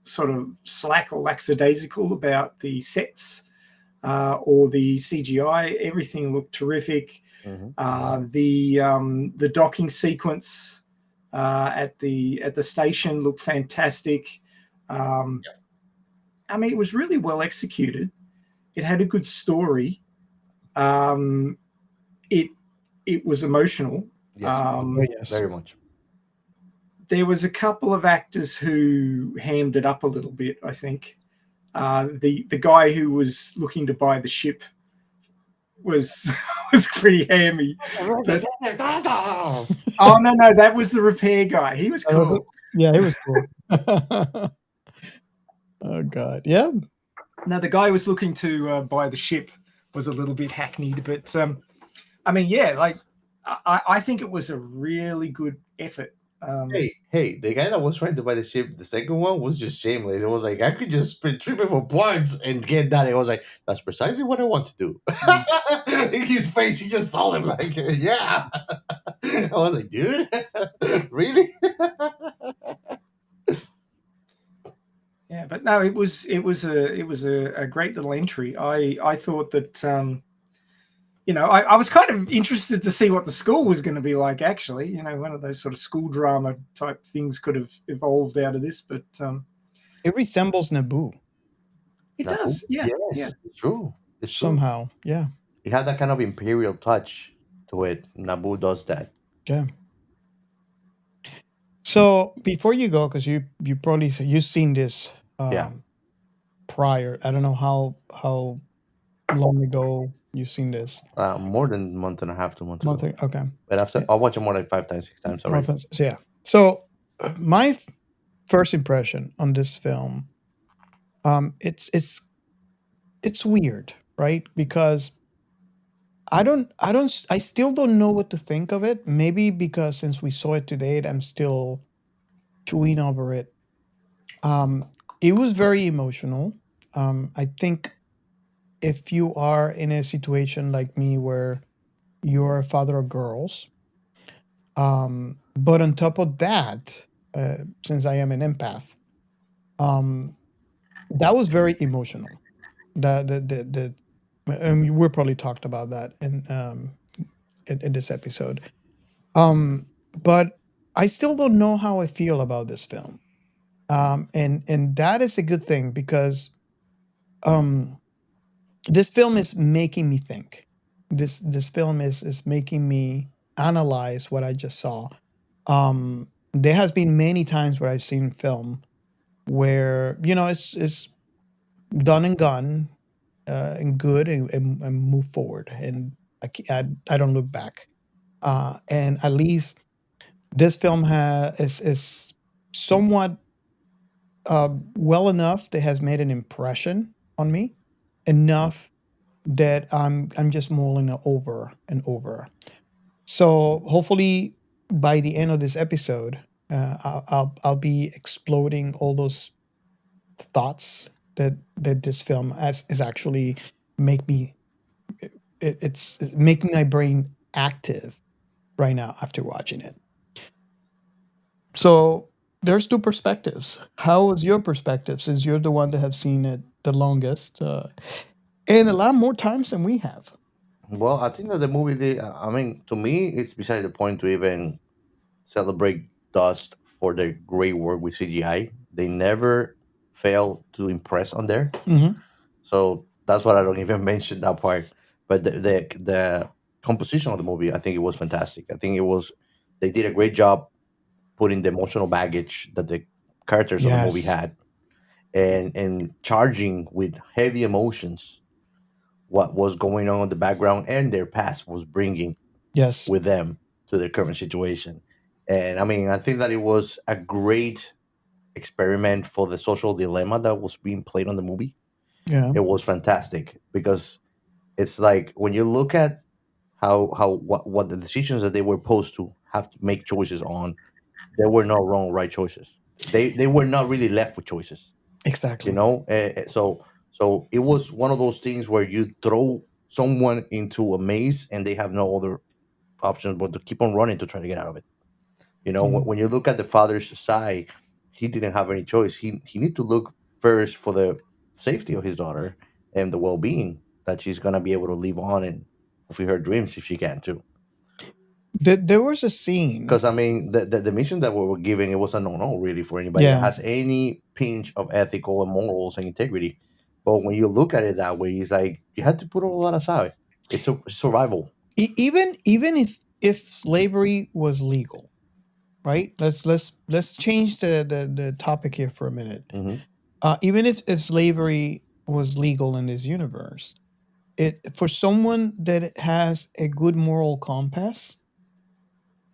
sort of slack or lackadaisical about the sets or the CGI. Everything looked terrific. Mm-hmm. The docking sequence at the station looked fantastic. I mean, it was really well executed. It had a good story. It was emotional. Yes, Yes. very much. There was a couple of actors who hammed it up a little bit, I think. The guy who was looking to buy the ship was pretty hammy. But, oh no, that was the repair guy. He was cool. Yeah, he was cool. Oh God, yeah. Now the guy who was looking to buy the ship was a little bit hackneyed, but I mean, yeah, like I think it was a really good effort. Hey, the guy that was trying to buy the ship, the second one was just shameless. It was like, I could just spend tripping for parts and get that. It was like, that's precisely what I want to do. In his face, he just told him, like, yeah. I was like, dude, really? Yeah, but no, it was a great little entry. I thought that I was kind of interested to see what the school was going to be like. Actually, one of those sort of school drama type things could have evolved out of this, but it resembles Naboo. It does, yeah. Yes, it's true. It's somehow, true. Yeah. It had that kind of imperial touch to it. Naboo does that. Yeah. So before you go, because you probably you've seen this prior. I don't know how long ago you've seen this. More than a month and a half, 2 months ago. Okay. But I'll watch it more like 5 times, 6 times already. So, yeah. So my first impression on this film, it's weird, right? Because I still don't know what to think of it. Maybe because since we saw it today, I'm still chewing over it. It was very emotional. I think if you are in a situation like me where you're a father of girls, But on top of that, since I am an empath, that was very emotional. The we probably talked about that in this episode. But I still don't know how I feel about this film. And that is a good thing because um this film is making me think. This film is making me analyze what I just saw. There has been many times where I've seen film where it's done and gone, and good, and move forward, and I don't look back. And at least this film is somewhat well enough that has made an impression on me enough that I'm just mulling it over and over. So hopefully by the end of this episode, I'll be exploding all those thoughts that this film has is actually make me it's making my brain active right now after watching it. So there's two perspectives. How is your perspective since you're the one that have seen it the longest, and a lot more times than we have? Well, I think that the movie did. I mean, to me, it's beside the point to even celebrate Dust for their great work with CGI. They never fail to impress on there. Mm-hmm. So that's what I don't even mention that part. But the composition of the movie, I think it was fantastic. I think it was they did a great job putting the emotional baggage that the characters of the movie Yes. had, and charging with heavy emotions what was going on in the background and their past was bringing Yes. with them to their current situation. And I mean, I think that it was a great experiment for the social dilemma that was being played on the movie. Yeah. It was fantastic because it's like when you look at how what the decisions that they were supposed to have to make choices on, there were no wrong right choices. They were not really left with choices, you Exactly. know. So it was one of those things where you throw someone into a maze and they have no other options but to keep on running to try to get out of it. You know, Mm. when you look at the father's side, he didn't have any choice. He need to look first for the safety of his daughter and the well being that she's gonna be able to live on and fulfill her dreams if she can too. There was a scene. Because I mean, the mission that we were giving, it was a no really for anybody that Yeah. has any pinch of ethical and morals and integrity. But when you look at it that way, it's like you had to put all that aside. It's a survival. Even if slavery was legal, right? Let's change the topic here for a minute. Hmm. Even if slavery was legal in this universe, it for someone that has a good moral compass,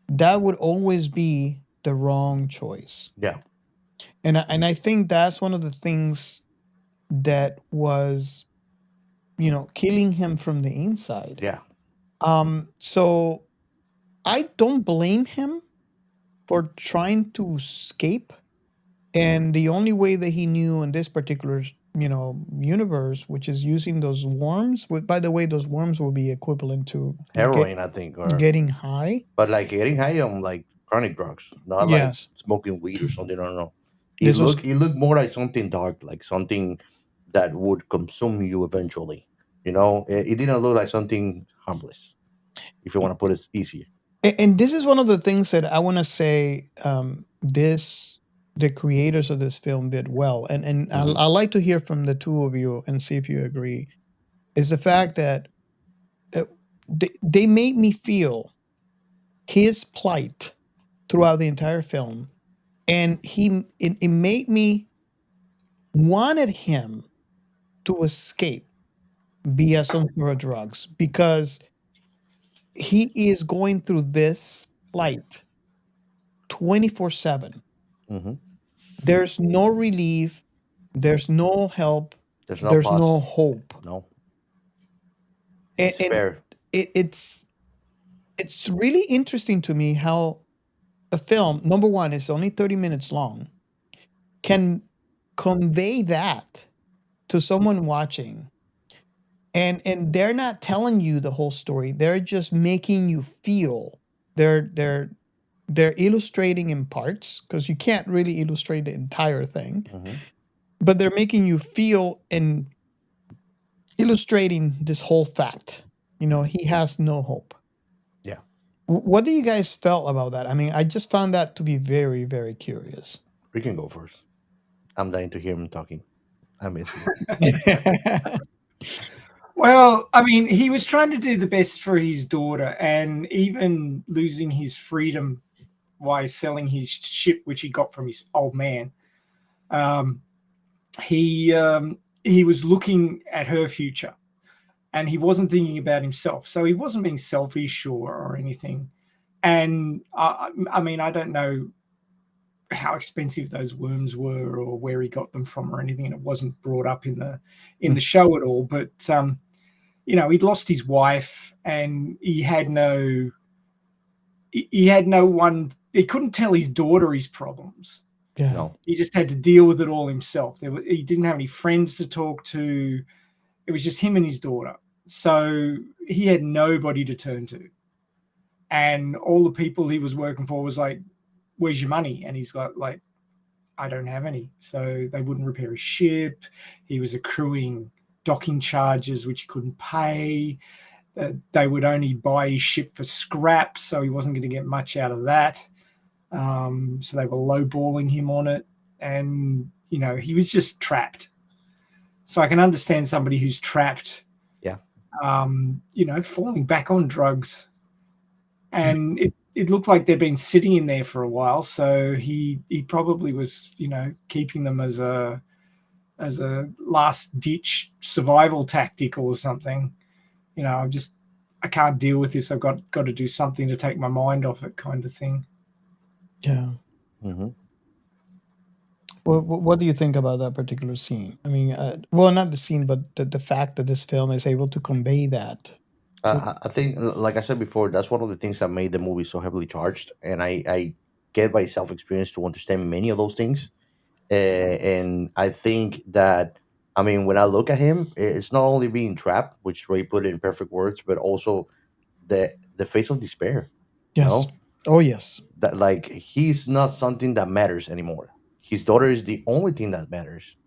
that would always be the wrong choice. Yeah, And I think that's one of the things that was killing him from the inside. yeah, So I don't blame him for trying to escape. And the only way that he knew in this particular, universe, which is using those worms. By the way, those worms will be equivalent to heroin, I think, or getting high. but like getting high on like chronic drugs, not like Yes, smoking weed or something. I don't know. this was. It looked more like something dark, like something that would consume you eventually. You know, it didn't look like something harmless. If you want to put it easier. And this is one of the things that I want to say. The creators of this film did well, and Mhm. I like to hear from the two of you and see if you agree. Is the fact that they made me feel his plight throughout the entire film, and it made me wanted him to escape via some sort of drugs because he is going through this plight 24/7. Mhm. There's no relief, there's no help, There's no there's no pause. hope. No, And despair. it's really interesting to me how a film, number one, is only 30 minutes long, can convey that to someone watching. And they're not telling you the whole story. They're just making you feel. They're they're illustrating in parts because you can't really illustrate the entire thing, Mhm. but they're making you feel and illustrating this whole fact. He has no hope. Yeah. What do you guys felt about that? I mean, I just found that to be very, very curious. We can go first. I'm dying to hear him talking. I miss you. Well, I mean, he was trying to do the best for his daughter, and even losing his freedom while selling his ship, which he got from his old man. He was looking at her future, and he wasn't thinking about himself. So he wasn't being selfish or anything. And I mean, I don't know how expensive those worms were or where he got them from or anything. And it wasn't brought up in the show at all. But he'd lost his wife, and he had no one. He couldn't tell his daughter his problems. Yeah. No. He just had to deal with it all himself. He didn't have any friends to talk to. It was just him and his daughter. So he had nobody to turn to. And all the people he was working for was like, where's your money? And he's got like, I don't have any. So they wouldn't repair his ship. He was accruing docking charges, which he couldn't pay. They would only buy his ship for scrap, so he wasn't going to get much out of that. So they were lowballing him on it. And, he was just trapped. So I can understand somebody who's trapped, Yeah. Falling back on drugs. And it looked like they'd been sitting in there for a while. So he probably was, keeping them as a last ditch survival tactic or something. I can't deal with this. I've got to do something to take my mind off it, kind of thing. Yeah. Mm-hmm. Well, what do you think about that particular scene? I mean, not the scene, but the fact that this film is able to convey that. I think, like I said before, that's one of the things that made the movie so heavily charged. And I get by self experience to understand many of those things. And I think that, I mean, when I look at him, it's not only being trapped, which Ray put it in perfect words, but also the face of despair. Yes. You know? Oh, yes. That like he's not something that matters anymore. His daughter is the only thing that matters.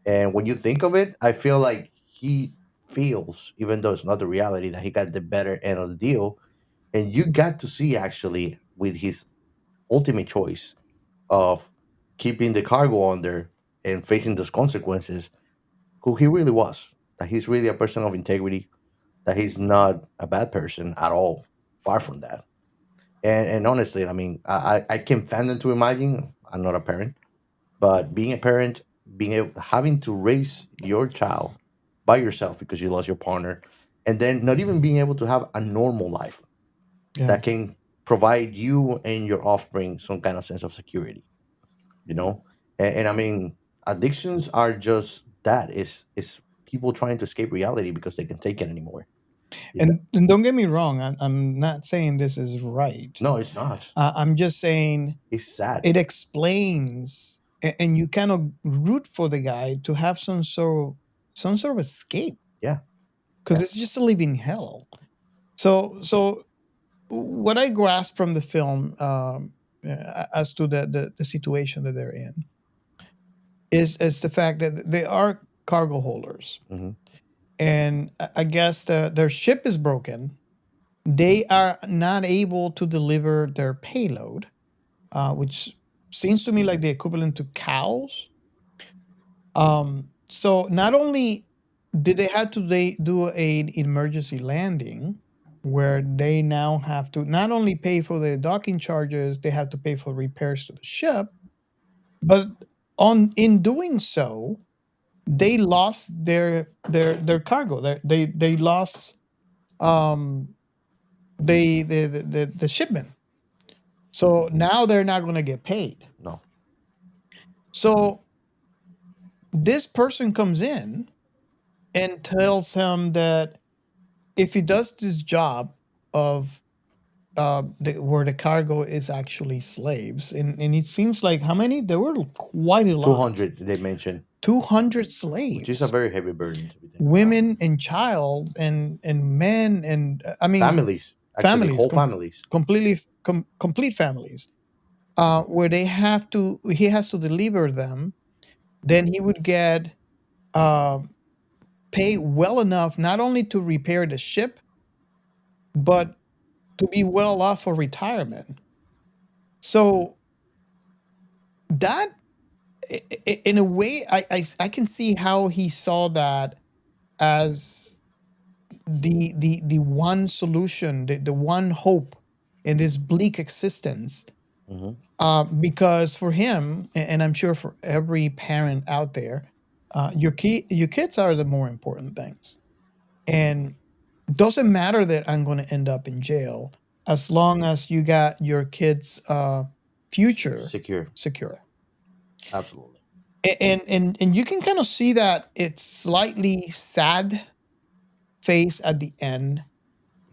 And when you think of it, I feel like he feels, even though it's not the reality, that he got the better end of the deal. And you got to see actually with his ultimate choice of keeping the cargo under and facing those consequences, who he really was. That he's really a person of integrity, that he's not a bad person at all. Far from that. And honestly, I mean, I can fathom to imagine, I'm not a parent, but being a parent, having to raise your child by yourself because you lost your partner, and then not even being able to have a normal life that can provide you and your offspring some kind of sense of security, and I mean, addictions are just that is people trying to escape reality because they can take it anymore. And don't get me wrong, I'm not saying this is right. No, it's not. I'm just saying It's sad. it explains, and you kind of root for the guy to have some sort of escape. Yeah. Because it's just a living hell. So what I grasp from the film, as to the situation that they're in, is the fact that they are cargo holders, and I guess their ship is broken. They are not able to deliver their payload, which seems to me like the equivalent to cows. So not only did they have to do an emergency landing, where they now have to not only pay for the docking charges, they have to pay for repairs to the ship, but in doing so, they lost their cargo. They lost the shipment. So now they're not going to get paid. No. So this person comes in and tells him that if he does this job of where the cargo is actually slaves, and it seems like how many? There were quite a lot. 200 they mentioned. 200 slaves, which is a very heavy burden to be taken. women and child and men and I mean Families. Actually, families, whole families. complete families, where he has to deliver them. Then he would get pay well enough not only to repair the ship, but to be well off for retirement. So that, in a way, I can see how he saw that as the one solution, the one hope in this bleak existence. Hmm. Because for him, and I'm sure for every parent out there, your kids are the more important things, and doesn't matter that I'm going to end up in jail as long as you got your kids' future Secure. secure. Absolutely. And you can kind of see that it's slightly sad face at the end,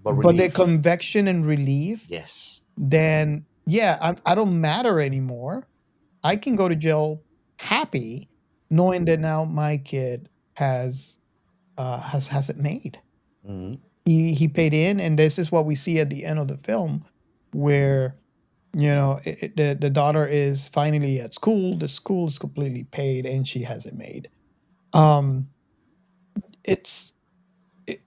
But but the relief. conviction and relief, Yes. then yeah, I don't matter anymore. I can go to jail happy, knowing that now my kid has it made. Hmm. He paid in, and this is what we see at the end of the film, where the daughter is finally at school. The school is completely paid, and she has it made. Um, it's it,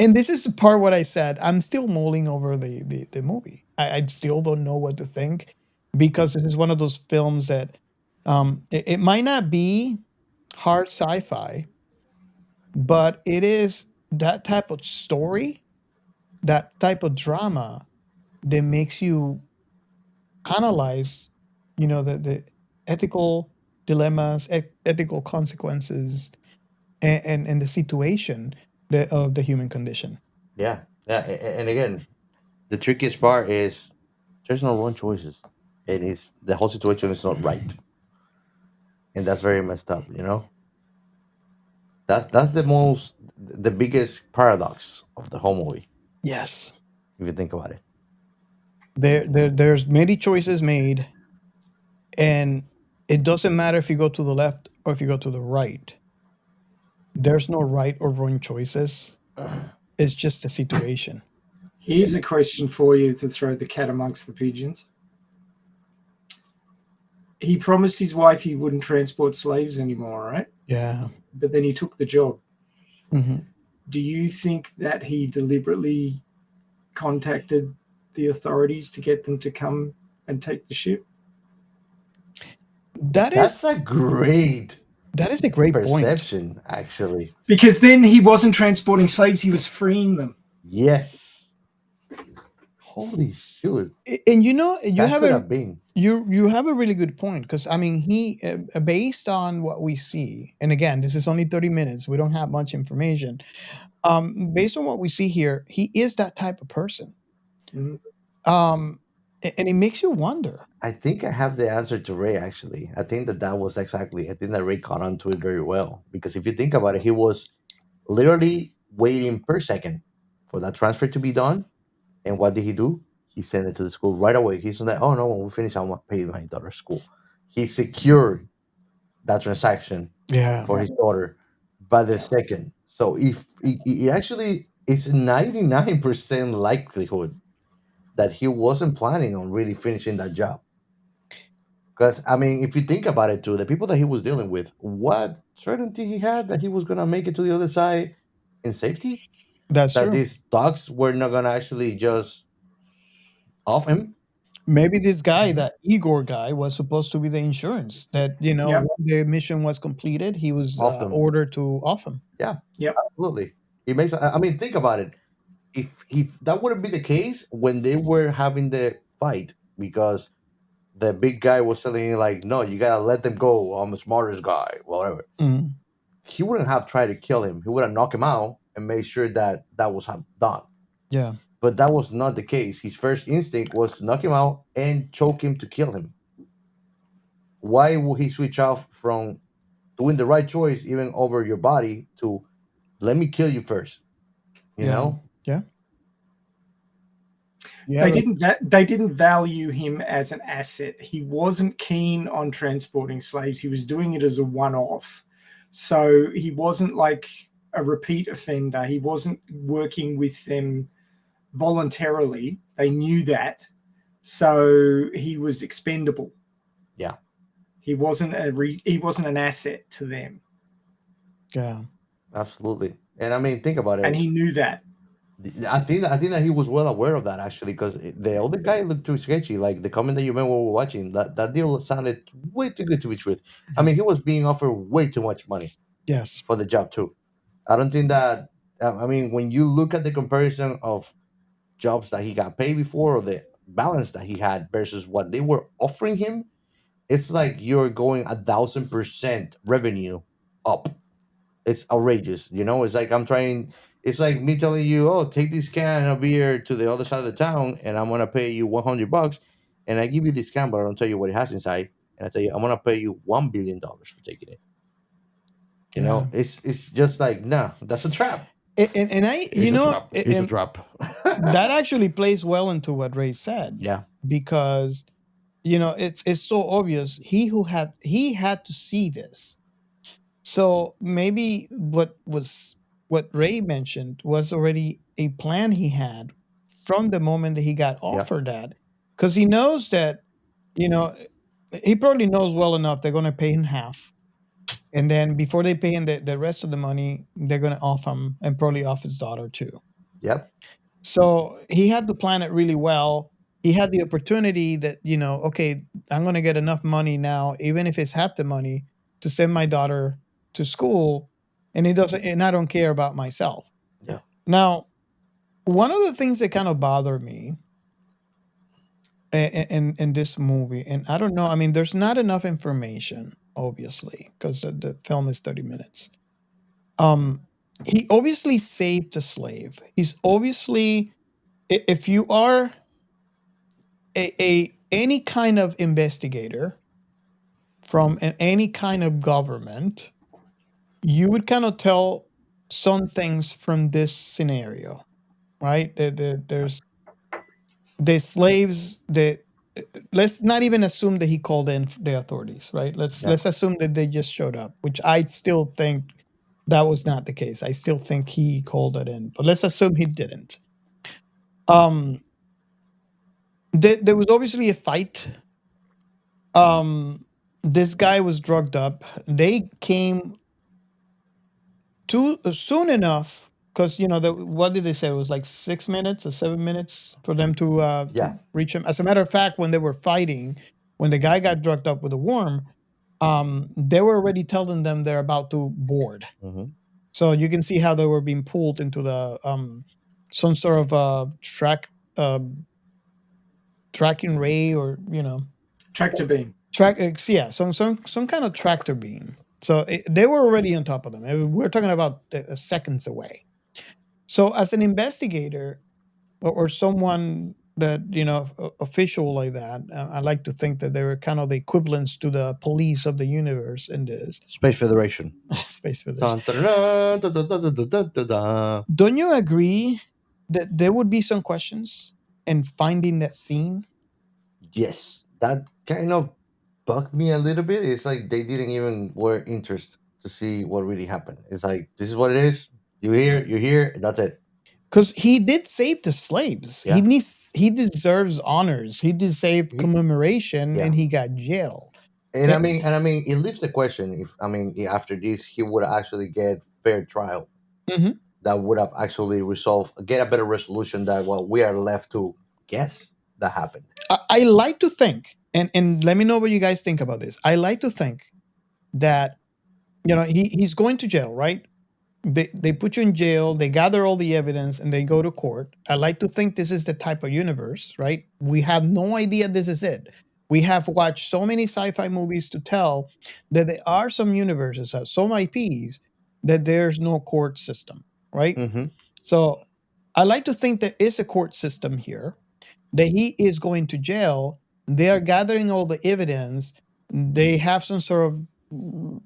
and this is the part what I said. I'm still mulling over the movie. I still don't know what to think, because this is one of those films that it might not be hard sci-fi, but it is that type of story, that type of drama that makes you analyze, the ethical dilemmas, ethical consequences, and the situation of the human condition. Yeah. Yeah. And again, the trickiest part is there's no wrong choices. It is the whole situation is not right, and that's very messed up. That's the biggest paradox of the whole movie, Yes, if you think about it. there's many choices made, and it doesn't matter if you go to the left or if you go to the right. There's no right or wrong choices. It's just a situation. Here's a question for you to throw the cat amongst the pigeons. He promised his wife he wouldn't transport slaves anymore, right? Yeah. But then he took the job. Hmm. Do you think that he deliberately contacted the authorities to get them to come and take the ship? That's a great that is a great point. perception, actually. Because then he wasn't transporting slaves, he was freeing them. Yes. Holy shoot. And you That have could have been. you have a really good point, because I mean, he based on what we see, and again, this is only 30 minutes. We don't have much information. Based on what we see here, he is that type of person. Mhm. And it makes you wonder. I think I have the answer to Ray, actually. I think that was exactly, I think that Ray caught on to it very well. Because if you think about it, he was literally waiting per second for that transfer to be done. And what did he do? He sent it to the school right away. He's like, oh no, when we finish, I'm going to pay my daughter's school. He secured that transaction Yeah. for his daughter by the second. So if it actually is 99% likelihood that he wasn't planning on really finishing that job. Because I mean, if you think about it too, the people that he was dealing with, what certainty he had that he was gonna make it to the other side in safety? That's That true. these dogs were not gonna actually just off him? Maybe this guy, that Igor guy, was supposed to be the insurance that, Yep. when the mission was completed, he was Off them. ordered to off him. Yeah. Yep. Absolutely. It makes. I mean, think about it. If that wouldn't be the case when they were having the fight, because the big guy was telling him like, no, you gotta let them go. I'm the smartest guy, whatever. Mhm. He wouldn't have tried to kill him. He would have knocked him out and made sure that that was done. Yeah. But that was not the case. His first instinct was to knock him out and choke him to kill him. Why would he switch off from doing the right choice, even over your body, to let me kill you first? You know? Yeah. They didn't value him as an asset. He wasn't keen on transporting slaves. He was doing it as a one-off. So he wasn't like a repeat offender. He wasn't working with them voluntarily. They knew that, so he was expendable. Yeah, he wasn't an asset to them. Yeah. absolutely. And I mean, think about it. And he knew that. I think that he was well aware of that actually, because the other guy looked too sketchy. Like the comment that you made when we were watching, that deal sounded way too good to be truth. I mean, he was being offered way too much money Yes. for the job too. I don't think that. I mean, when you look at the comparison of jobs that he got paid before, or the balance that he had versus what they were offering him, it's like you're going 1,000% revenue up. It's outrageous. It's like it's like me telling you, oh, take this can of beer to the other side of the town and I'm gonna pay you $100, and I give you this can, but I don't tell you what it has inside, and I tell you I'm gonna pay you $1 billion for taking it. Yeah. It's just like, nah, that's a trap. And I, It's a trap. It's a and trap. that actually plays well into what Ray said. Yeah. Because it's so obvious. He had to see this. So maybe what Ray mentioned was already a plan he had from the moment that he got offered that, because he knows that, he probably knows well enough they're going to pay him half, and then before they pay him the rest of the money, they're going to off him and probably off his daughter too. Yep. So he had to plan it really well. He had the opportunity that, okay, I'm going to get enough money now, even if it's half the money, to send my daughter to school, and I don't care about myself. Yeah. Now, one of the things that kind of bother me in this movie, and I don't know, I mean, there's not enough information, obviously, because the film is 30 minutes. He obviously saved a slave. He's obviously, if you are any kind of investigator from any kind of government, you would kind of tell some things from this scenario, right? There's the slaves that, let's not even assume that he called in the authorities, right? Let's assume that they just showed up, which I still think that was not the case. I still think he called it in, but let's assume he didn't. There was obviously a fight. This guy was drugged up. They came too soon enough, because what did they say? It was like 6 minutes or 7 minutes for them to reach him. As a matter of fact, when they were fighting, when the guy got drugged up with a worm, they were already telling them they're about to board. Mm-hmm. So you can see how they were being pulled into the some sort of tracking ray, or Tractor beam. Some kind of tractor beam. So they were already on top of them. We're talking about seconds away. So as an investigator, or someone that official like that, I like to think that they were kind of the equivalents to the police of the universe in this Space Federation. Space Dun, Federation. dun, dun, dun, dun, dun, dun, dun, dun, dun. Don't you agree that there would be some questions in finding that scene? Yes, that kind of bugged me a little bit. It's like they didn't even were interested to see what really happened. It's like, this is what it is. You're here, that's it. Because he did save the slaves. Yeah. He deserves honors. He deserved commemoration, and he got jail. And I mean, it leaves the question if after this he would actually get fair trial. Mhm. That would have actually get a better resolution than what we are left to guess that happened. I like to think, and let me know what you guys think about this. I like to think that he's going to jail, right? They put you in jail, they gather all the evidence, and they go to court. I like to think this is the type of universe, right? We have no idea this is it. We have watched so many sci-fi movies to tell that there are some universes, some IPs, that there's no court system, right? Mm-hmm. So I like to think there is a court system here, that he is going to jail. They are gathering all the evidence. They have some sort of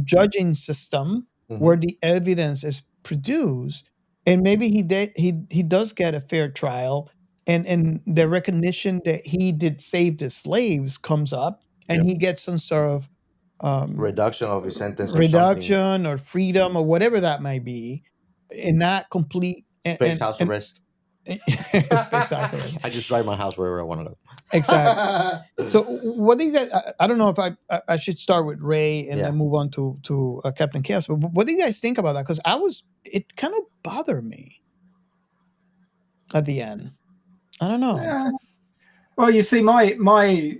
judging system where the evidence is produced, and maybe he does get a fair trial, and the recognition that he did save the slaves comes up, and he gets some sort of reduction of his sentence or reduction or freedom or whatever that might be, and not complete space house arrest. Space house arrest. I just drive my house wherever I want to go. Exactly. So, what do you guys? I don't know if I should start with Ray and then move on to Captain Chaos. But what do you guys think about that? Because it kind of bothered me at the end. I don't know. Well, you see, my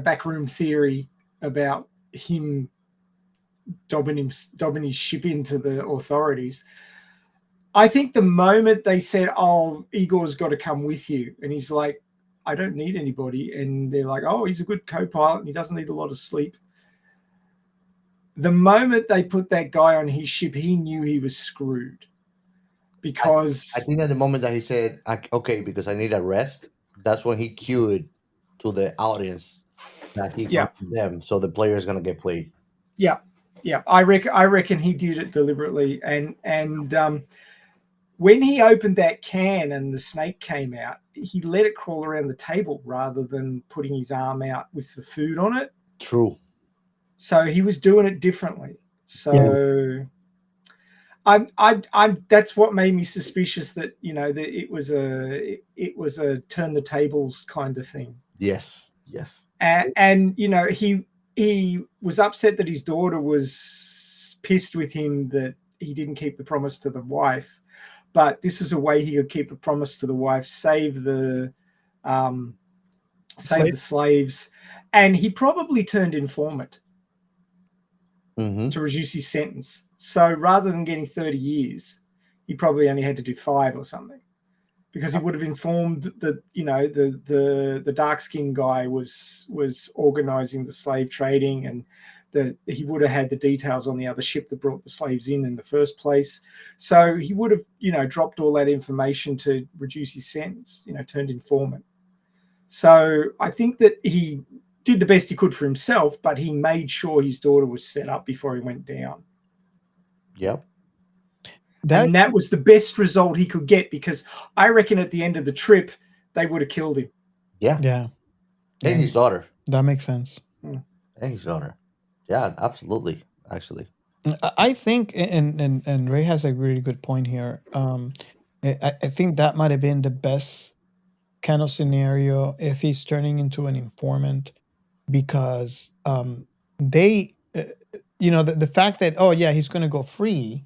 backroom theory about him dobbing his ship into the authorities. I think the moment they said, "Oh, Igor's got to come with you," and he's like, "I don't need anybody," and they're like, "Oh, he's a good co-pilot and he doesn't need a lot of sleep." The moment they put that guy on his ship, he knew he was screwed. Because I think at the moment that he said, "Okay, because I need a rest," that's when he cued to the audience that he's on them, so the player is gonna get played. Yeah. I reckon he did it deliberately, and when he opened that can and the snake came out, he let it crawl around the table rather than putting his arm out with the food on it. True. So he was doing it differently. So I'm that's what made me suspicious that that it was a turn the tables kind of thing. Yes. And he was upset that his daughter was pissed with him that he didn't keep the promise to the wife. But this is a way he could keep a promise to the wife, save the slaves, and he probably turned informant to reduce his sentence. So rather than getting 30 years, he probably only had to do 5 or something, because he would have informed that the dark skinned guy was organizing the slave trading, and that he would have had the details on the other ship that brought the slaves in the first place. So he would have, dropped all that information to reduce his sentence, turned informant. So I think that he did the best he could for himself, but he made sure his daughter was set up before he went down. Yep. And that was the best result he could get, because I reckon at the end of the trip, they would have killed him. Yeah. And his daughter. That makes sense. And his daughter. Yeah, absolutely. Actually, I think, and Ray has a really good point here. I think that might have been the best kind of scenario if he's turning into an informant, because they, the fact that he's going to go free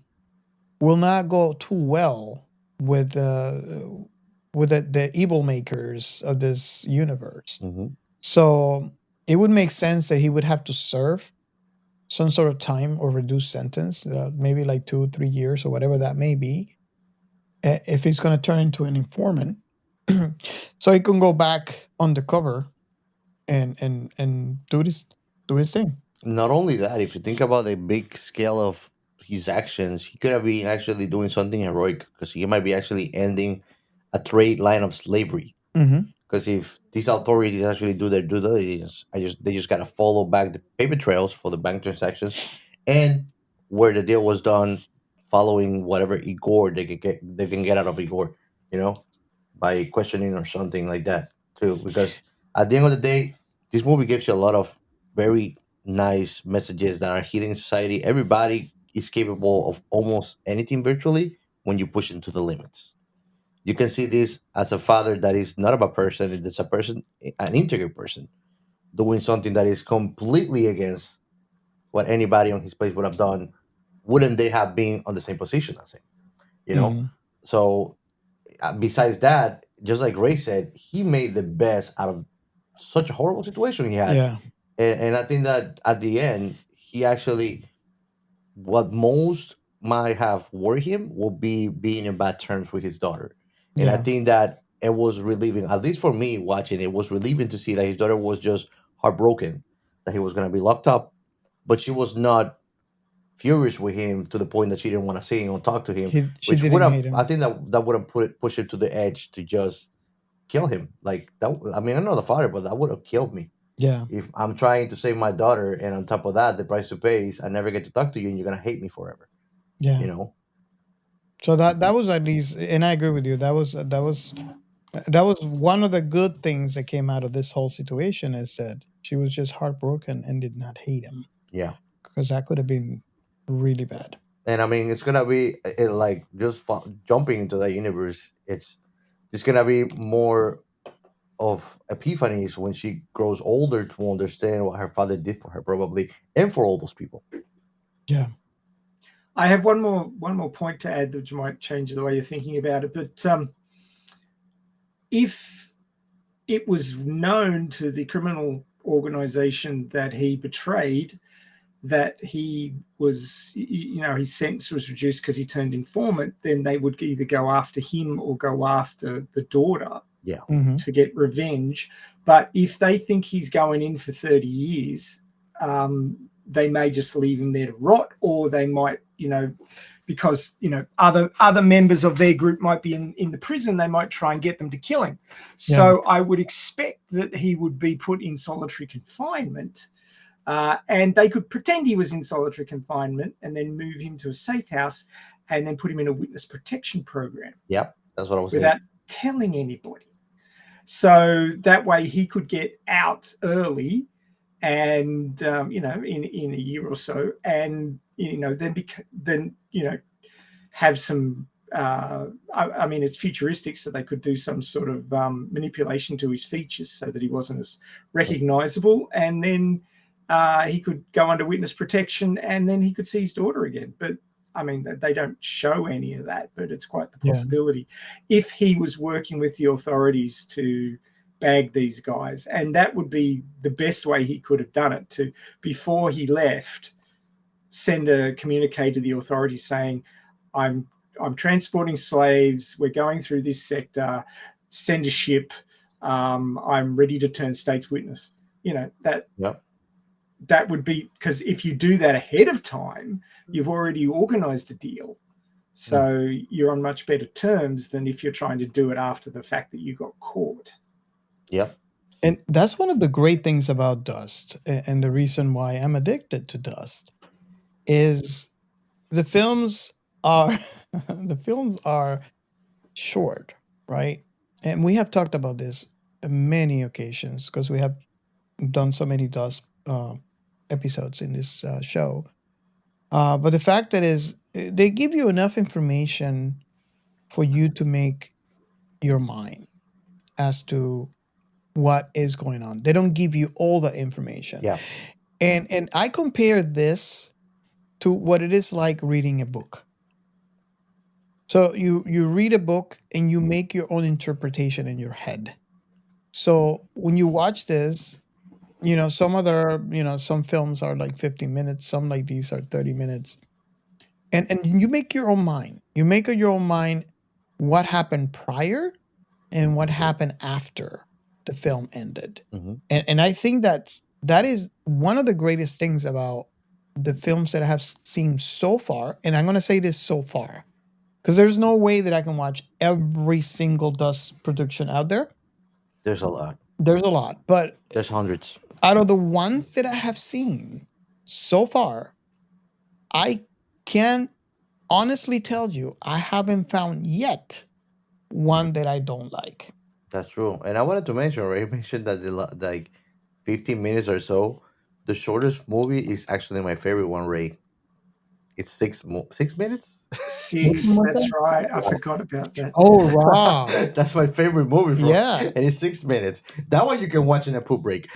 will not go too well with the evil makers of this universe. So it would make sense that he would have to serve some sort of time or reduced sentence, maybe like 2-3 years or whatever that may be, if he's going to turn into an informant, so he can go back undercover and do his thing. Not only that, if you think about the big scale of his actions, he could have been actually doing something heroic, because he might be actually ending a trade line of slavery. Because if these authorities actually do their due diligence, they just gotta follow back the paper trails for the bank transactions, and where the deal was done, following whatever Igor they can get out of Igor, by questioning or something like that too. Because at the end of the day, this movie gives you a lot of very nice messages that are healing society. Everybody is capable of almost anything virtually when you push into the limits. You can see this as a father that is not of a person, it's a person, an integral person, doing something that is completely against what anybody on his place would have done. Wouldn't they have been on the same position as him? So besides that, just like Ray said, he made the best out of such a horrible situation he had. Yeah. And I think that at the end, he actually, what most might have worried him will be being in bad terms with his daughter. And I think that it was relieving, at least for me watching it, was relieving to see that his daughter was just heartbroken that he was going to be locked up, but she was not furious with him to the point that she didn't want to see him or talk to him. She didn't hate him. I think that would have push him to the edge to just kill him. Like that. I mean, I'm not the father, but that would have killed me. Yeah. If I'm trying to save my daughter, and on top of that, the price to pay is I never get to talk to you, and you're gonna hate me forever. Yeah. So that was at least, and I agree with you. That was one of the good things that came out of this whole situation, is that she was just heartbroken and did not hate him. Yeah. Because that could have been really bad. And I mean, it's gonna be like just jumping into that universe. It's gonna be more of epiphanies when she grows older to understand what her father did for her, probably, and for all those people. Yeah. I have one more point to add, which might change the way you're thinking about it. But if it was known to the criminal organization that he betrayed, that he was, his sentence was reduced because he turned informant, then they would either go after him or go after the daughter to get revenge. But if they think he's going in for 30 years, they may just leave him there to rot, or they might, because other members of their group might be in the prison, they might try and get them to kill him. So I would expect that he would be put in solitary confinement, and they could pretend he was in solitary confinement and then move him to a safe house and then put him in a witness protection program. Yep, that's what I was saying. Without telling anybody. So that way he could get out early and, in a year or so, and, then have some, I mean, it's futuristic, so they could do some sort of manipulation to his features so that he wasn't as recognizable. And then he could go under witness protection, and then he could see his daughter again. But I mean, they don't show any of that, but it's quite the possibility. If he was working with the authorities to bag these guys, and that would be the best way he could have done it, to, before he left, send a communique to the authorities saying, I'm transporting slaves, we're going through this sector, send a ship, I'm ready to turn state's witness. That would be, because if you do that ahead of time, you've already organized a deal. So you're on much better terms than if you're trying to do it after the fact that you got caught. Yep. And that's one of the great things about Dust, and the reason why I'm addicted to Dust, is the films are short, right? And we have talked about this on many occasions because we have done so many Dust episodes in this show. But the fact that is, they give you enough information for you to make your mind as to what is going on. They don't give you all the information. Yeah. And I compare this to what it is like reading a book. So you read a book and you make your own interpretation in your head. So when you watch this, some films are like 15 minutes, some like these are 30 minutes. And you make your own mind. You make your own mind what happened prior and what happened after the film ended. And I think that is one of the greatest things about the films that I have seen so far. And I'm going to say this so far, because there's no way that I can watch every single Dust production out there. There's a lot. But there's hundreds. Out of the ones that I have seen so far, I can honestly tell you I haven't found yet one that I don't like. That's true. And I wanted to mention, Ray mentioned that like 15 minutes or so, the shortest movie is actually my favorite one, Ray. It's 6 minutes. 6. That's right. I forgot about that. Oh, wow. That's my favorite movie. Yeah. And it's 6 minutes. That one you can watch in a poop break.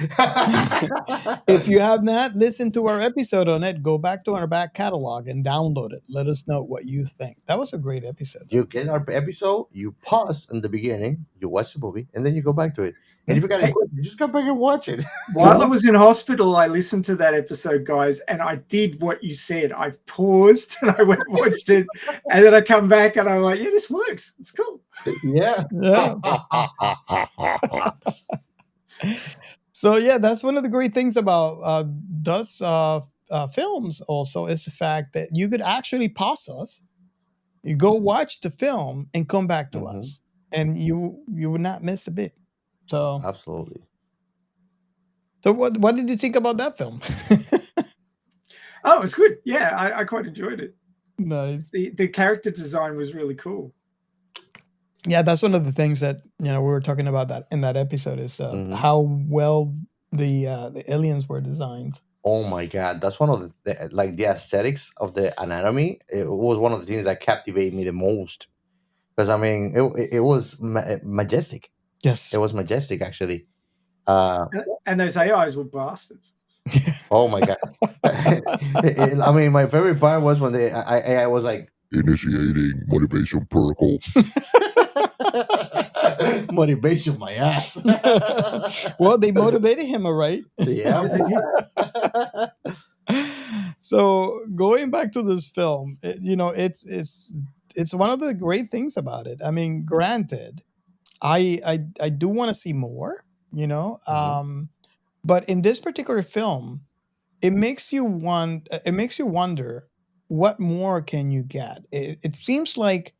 If you have not listened to our episode on it, go back to our back catalog and download it. Let us know what you think. That was a great episode. You get our episode, you pause in the beginning, you watch the movie, and then you go back to it. And if you got any questions, you just go back and watch it. While I was in hospital, I listened to that episode, guys, and I did what you said. I paused and I went and watched it, and then I come back and I'm like, yeah, this works. It's cool. Yeah. So yeah, that's one of the great things about Dust films also, is the fact that you could actually pause us. You go watch the film and come back to us, and you would not miss a bit. So absolutely. So what did you think about that film? Oh, it was good. Yeah, I quite enjoyed it. Nice. The character design was really cool. Yeah, that's one of the things that we were talking about that in that episode is how well the aliens were designed. Oh my god, that's one of the aesthetics of the anatomy. It was one of the things that captivated me the most because I mean it was majestic. Yes. It was majestic actually. And those AIs were bastards. Oh my god! I mean, my favorite part was when I was like Initiating motivation protocol. motivation, my ass. Well, they motivated him, all right. Yeah. So going back to this film, it's one of the great things about it. I mean, granted, I do want to see more, but in this particular film, it makes you wonder what more can you get. It seems like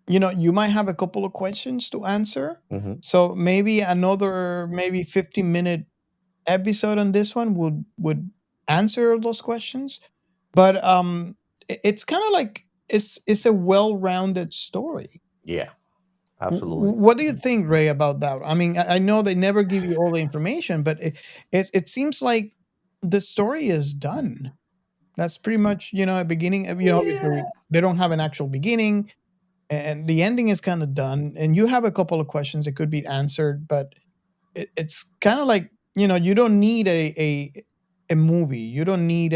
you might have a couple of questions to answer. Mhm. So maybe another 15-minute episode on this one would answer those questions. But it's kind of like it's a well-rounded story. Yeah, absolutely. What do you think, Ray, about that? I mean, I know they never give you all the information, but it seems like the story is done. That's pretty much a beginning. Obviously they don't have an actual beginning, and the ending is kind of done. And you have a couple of questions that could be answered, but it's kind of like you don't need a movie. You don't need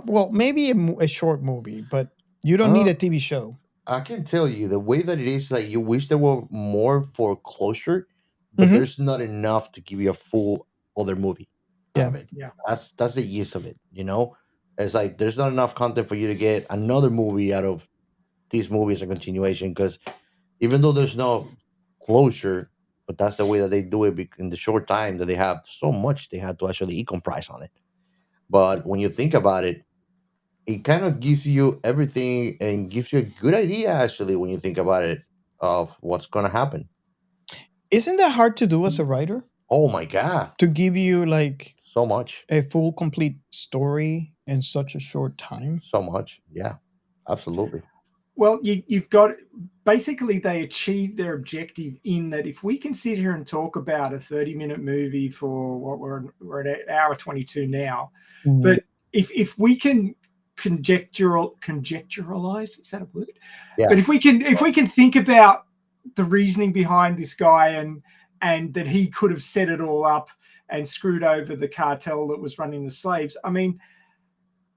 well, maybe a short movie, but you don't need a TV show. I can tell you the way that it is, like you wish there were more for closure, but there's not enough to give you a full other movie out of it. Yeah. That's the gist of it, It's like there's not enough content for you to get another movie out of these movies a continuation, because even though there's no closure, but that's the way that they do it in the short time that they have so much they had to actually comprise on it. But when you think about it, it kind of gives you everything and gives you a good idea actually when you think about it of what's going to happen. Isn't that hard to do as a writer? Oh my god, to give you like so much, a full complete story in such a short time. So much, yeah, absolutely. Well, you've got basically they achieved their objective in that if we can sit here and talk about a 30-minute movie for what we're at an hour 22 now, but if we can conjecturalize, is that a word? Yeah. But if we can think about the reasoning behind this guy and that he could have set it all up and screwed over the cartel that was running the slaves. I mean,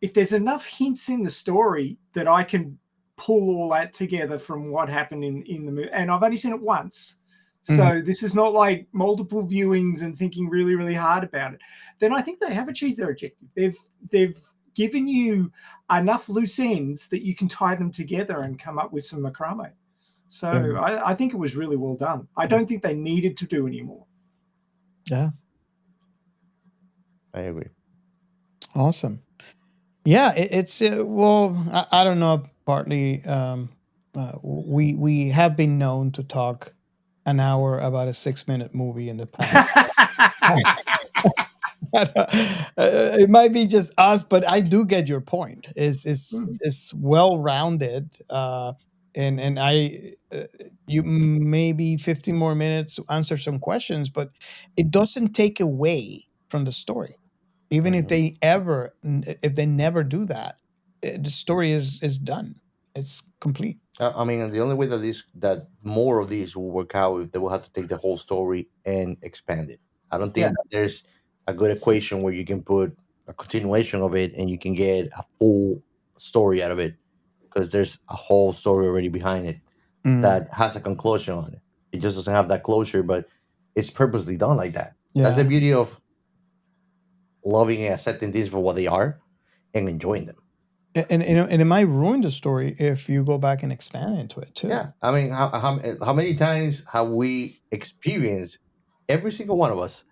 if there's enough hints in the story that I can pull all that together from what happened in the movie, and I've only seen it once, so this is not like multiple viewings and thinking really, really hard about it, then I think they have achieved their objective. They've given you enough loose ends that you can tie them together and come up with some macrame. So I think it was really well done. I don't think they needed to do any more. Yeah. I agree. Awesome. Yeah, it's well, I don't know. Partly, we have been known to talk an hour about a 6-minute movie in the past. It might be just us, but I do get your point. It's well rounded, and you maybe 15 more minutes to answer some questions, but it doesn't take away from the story. Even if they never do that, the story is done. It's complete. I mean, the only way that more of these will work out if they will have to take the whole story and expand it. I don't think there's a good equation where you can put a continuation of it and you can get a full story out of it, because there's a whole story already behind it that has a conclusion on it. It just doesn't have that closure, but it's purposely done like that. Yeah. That's the beauty of loving and accepting things for what they are and enjoying them. And it might ruin the story if you go back and expand into it too. Yeah, I mean, how many times have we experienced, every single one of us,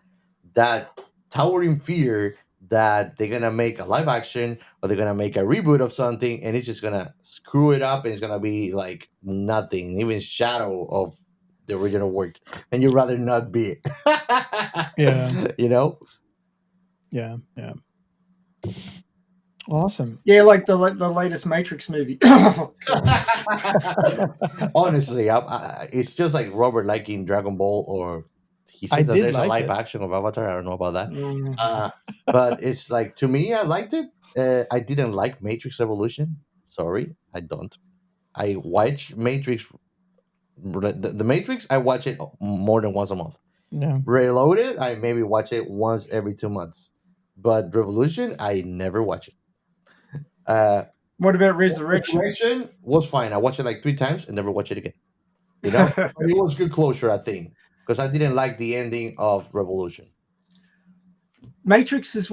that towering fear that they're gonna make a live action or they're gonna make a reboot of something and it's just gonna screw it up and it's gonna be like nothing, even shadow of the original work, and you'd rather not be it. Yeah. Yeah. Awesome. Yeah, like the latest Matrix movie. Honestly, it's just like Robert liking Dragon Ball, or He I says that did there's a like live it. action of Avatar. I don't know about that. Mm. But it's like, to me, I liked it. I didn't like Matrix Evolution. Sorry, I don't. I watch Matrix. The Matrix, I watch it more than once a month. Yeah. Reloaded, I maybe watch it once every 2 months. But Revolution, I never watch it. What about Resurrection? Resurrection was fine. I watched it like 3 times and never watch it again. You know, but it was good closure, I think, because I didn't like the ending of Revolution. Matrix is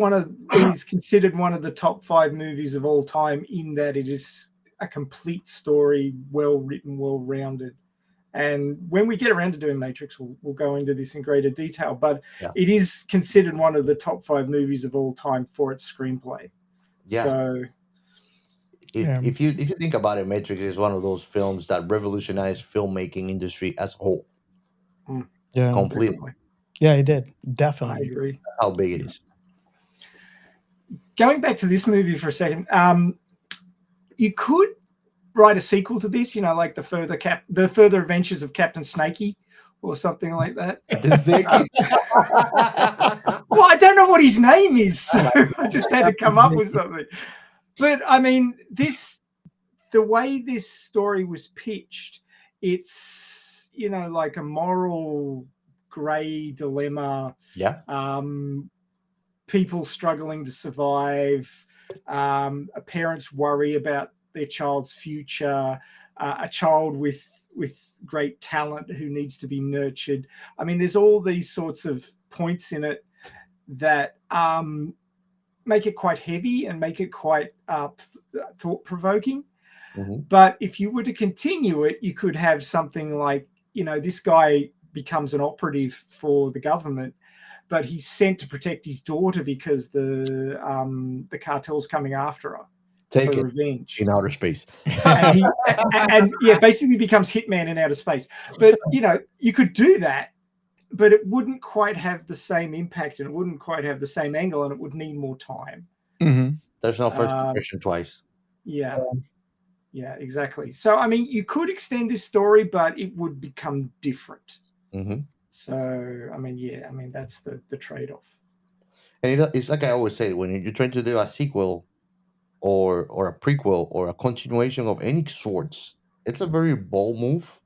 considered one of the top 5 movies of all time, in that it is a complete story, well written, well rounded. And when we get around to doing Matrix, we'll go into this in greater detail. But it is considered one of the top 5 movies of all time for its screenplay. Yeah. So if you think about it, Matrix is one of those films that revolutionized filmmaking industry as a whole. Yeah. Completely. Definitely. Yeah, it did. I Definitely. agree. That's how big it is. Going back to this movie for a second, you could write a sequel to this, like the further adventures of Captain Snakey or something like that. The Snakey? Well, I don't know what his name is, so I just had to come up with something. But I mean, the way this story was pitched, it's like a moral gray dilemma. Yeah. People struggling to survive, parents worry about their child's future, a child with great talent who needs to be nurtured. I mean, there's all these sorts of points in it that make it quite heavy and make it quite thought-provoking. Mm-hmm. But if you were to continue it, you could have something like, this guy becomes an operative for the government, but he's sent to protect his daughter because the cartel's coming after her. Take for it revenge in outer space. and basically becomes Hitman in outer space. But you could do that, but it wouldn't quite have the same impact, and it wouldn't quite have the same angle, and it would need more time. Mm-hmm. There's no first impression twice. Yeah, exactly. So I mean, you could extend this story, but it would become different. Mm-hmm. So I mean, that's the trade-off. And it's like I always say, when you're trying to do a sequel or a prequel or a continuation of any sorts, it's a very bold move,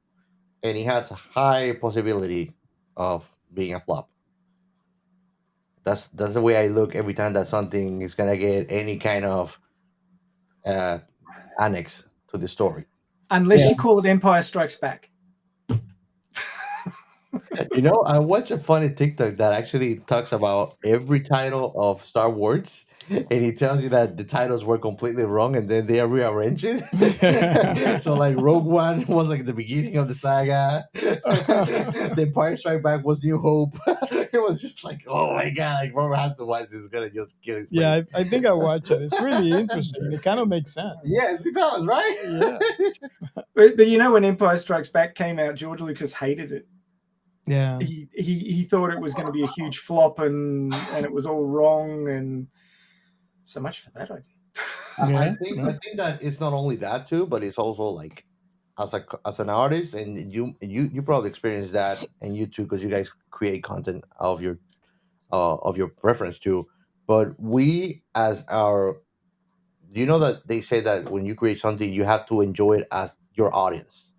and it has a high possibility of being a flop. That's the way I look every time that something is gonna get any kind of annex to the story. Unless you call it Empire Strikes Back. I watch a funny TikTok that actually talks about every title of Star Wars, and he tells you that the titles were completely wrong, and then they rearrange it. So like Rogue One was like the beginning of the saga. The Empire Strike Back was New Hope. It was just like, oh my god, like Robert has to watch this, is gonna just kill his brain. Yeah, I think I watched it. It's really interesting. It kind of makes sense. Yes, it does, right? Yeah. But when Empire Strikes Back came out, George Lucas hated it. Yeah. He thought it was going to be a huge flop, and it was all wrong, and so much for that idea. I think that it's not only that too, but it's also like as an artist, and you probably experienced that, and you too, because you guys create content of your preference too. But we, as our, that they say that when you create something, you have to enjoy it as your audience.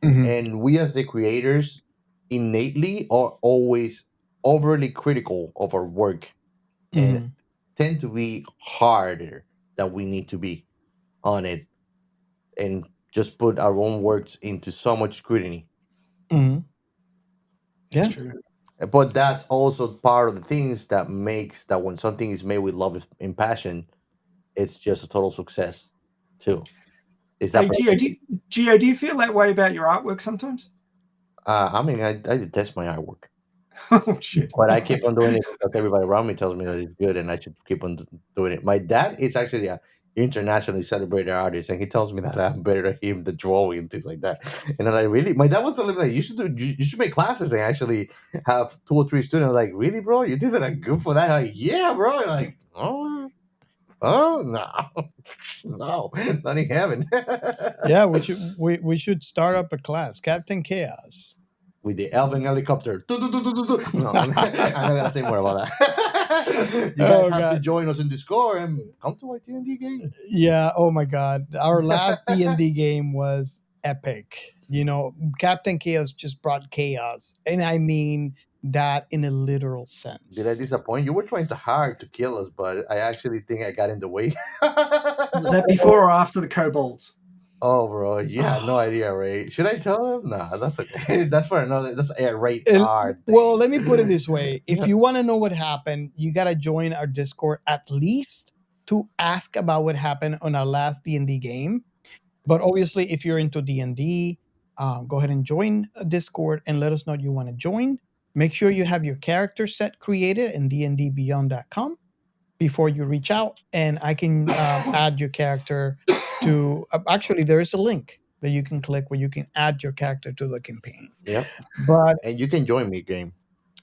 Mm-hmm. And we, as the creators, innately are always overly critical of our work, and tend to be harder than we need to be on it, and just put our own works into so much scrutiny. Mm-hmm. That's true. But that's also part of the things that makes that when something is made with love and passion, it's just a total success too. Is that Gio, do you feel that way about your artwork sometimes? I detest my artwork. Oh shit! But I keep on doing it because everybody around me tells me that it's good, and I should keep on doing it. My dad is actually an internationally celebrated artist, and he tells me that I'm better than him, the drawing and things like that. And I'm like, really? My dad was telling me, like, you should make classes and actually have 2 or 3 students. I'm like, really, bro? You think that I'm good for that? I'm like, yeah, bro. I'm like, oh no, no, not in heaven. Yeah, we should start up a class, Captain Chaos. with the elven helicopter. No, I'm not gonna say more about that. You guys have to join us in Discord and come to our D&D game. Yeah. Oh my God. Our last D&D game was epic. Captain Chaos just brought chaos, and I mean that in a literal sense. Did I disappoint? You were trying hard to kill us, but I actually think I got in the way. Was that before or after the kobolds? Oh, bro, you had no idea, Ray. Should I tell him? Nah, that's okay. That's for another. That's a rate card. Well, let me put it this way: if you want to know what happened, you gotta join our Discord at least to ask about what happened on our last D&D game. But obviously, if you're into D&D, go ahead and join a Discord and let us know you want to join. Make sure you have your character set created in dndbeyond.com before you reach out, and I can add your character to. Actually, there is a link that you can click where you can add your character to the campaign. Yep. But and you can join me game.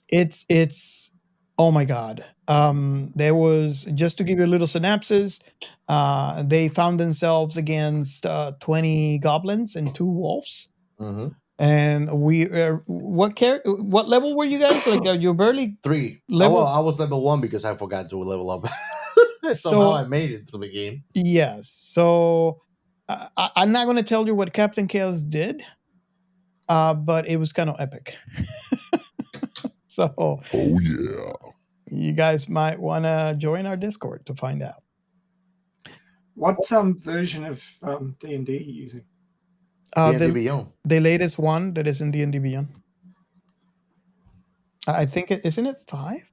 It's oh my God. There was, just to give you a little synopsis, they found themselves against 20 goblins and 2 wolves. Mm-hmm. And we what level were you guys? Like you're barely 3 level. I was level 1 because I forgot to level up. Somehow I made it through the game. Yes. So I'm not going to tell you what Captain Chaos did, but it was kind of epic. So oh yeah, you guys might want to join our Discord to find out. What version of D&D are you using? D&D Beyond. The latest one that is in D&D Beyond. I think isn't it 5?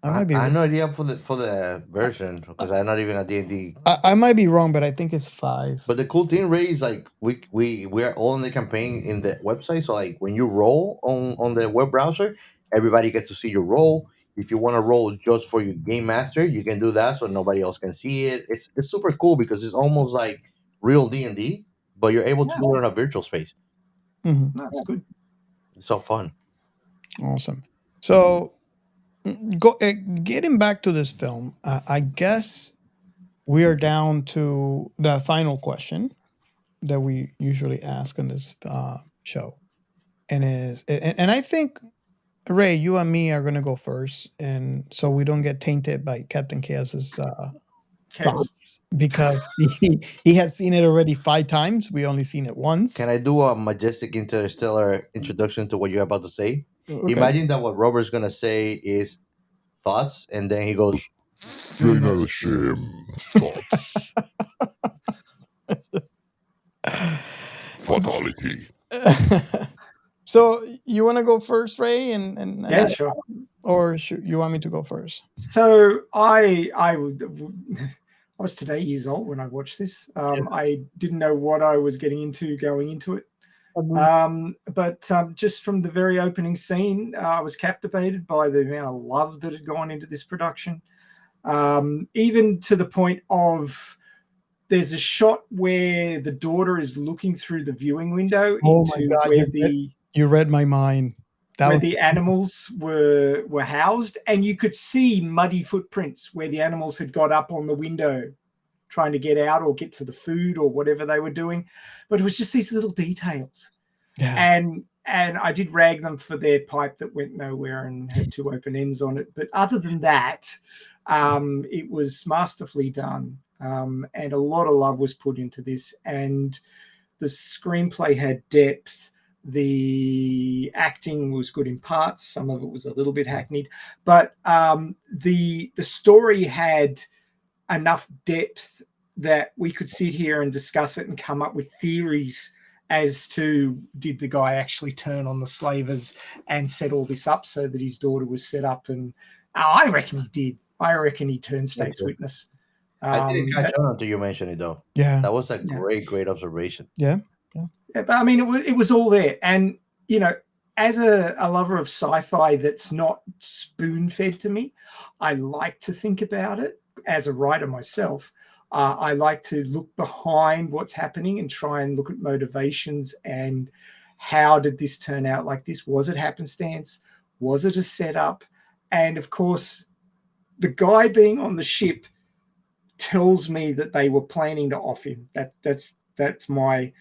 I might be. I have no idea for the version because I'm not even a D&D. I might be wrong, but I think it's 5. But the cool thing, Ray, is like we are all in the campaign in the website. So like when you roll on the web browser, everybody gets to see your roll. If you want to roll just for your game master, you can do that so nobody else can see it. It's super cool because it's almost like real D&D, but you're able to do it in a virtual space. Mm-hmm. That's good. It's so fun. Awesome. So getting back to this film, I guess we are down to the final question that we usually ask on this show, and I think, Ray, you and me are going to go first, and so we don't get tainted by Captain Chaos's thoughts, because he has seen it already 5 times. We only seen it once. Can I do a majestic interstellar introduction to what you're about to say? Okay. Imagine that what Robert's gonna say is thoughts, and then he goes, finish him. Thoughts. Fatality. So you want to go first, Ray, and yeah, sure. Or you want me to go first? So I was today years old when I watched this. I didn't know what I was getting into going into it. But just from the very opening scene, I was captivated by the amount of love that had gone into this production. Even to the point of there's a shot where the daughter is looking through the viewing window into where you read my mind. Where the animals were housed, and you could see muddy footprints where the animals had got up on the window trying to get out or get to the food or whatever they were doing. But it was just these little details. Yeah. And I did rag them for their pipe that went nowhere and had 2 open ends on it. But other than that, it was masterfully done. And a lot of love was put into this. And the screenplay had depth. The acting was good in parts. Some of it was a little bit hackneyed. But the story had enough depth that we could sit here and discuss it and come up with theories as to, did the guy actually turn on the slavers and set all this up so that his daughter was set up? And I reckon he did. I reckon he turned state's witness. I didn't catch on until you mentioned it, though. Yeah, that was a great observation. Yeah, but I mean, it was all there. And as a lover of sci-fi that's not spoon-fed to me, I like to think about it as a writer myself. I like to look behind what's happening and try and look at motivations and how did this turn out like this? Was it happenstance? Was it a setup? And of course, the guy being on the ship tells me that they were planning to off him. That's my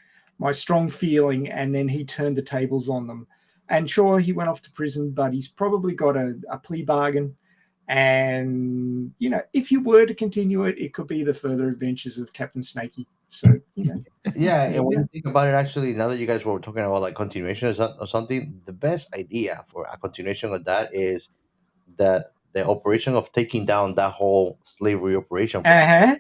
strong feeling. And then he turned the tables on them. And sure, he went off to prison, but he's probably got a plea bargain. And, you know, if you were to continue it, it could be the further adventures of Captain Snakey. So, you know. Yeah, and when you think about it, actually, now that you guys were talking about like continuation or something, the best idea for a continuation of that is that the operation of taking down that whole slavery operation. Uh-huh.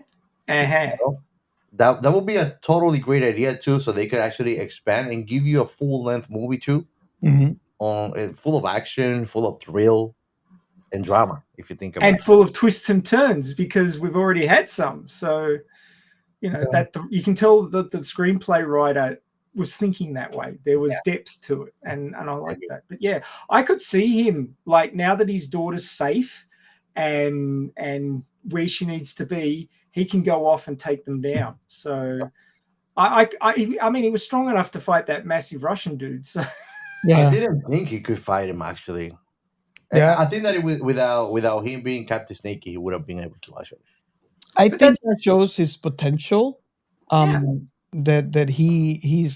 That would be a totally great idea too. So they could actually expand and give you a full length movie too, full of action, full of thrill and drama. If you think about and full of twists and turns, because we've already had some. So, you know, that you can tell that the screenplay writer was thinking that way. There was depth to it, and I like that. But yeah, I could see him, like, now that his daughter's safe and where she needs to be, he can go off and take them down. So I mean, he was strong enough to fight that massive Russian dude. So I didn't think he could fight him, actually. Yeah, I think that without him being Captain Snakey, he would have been able to actually. I think that shows his potential. That he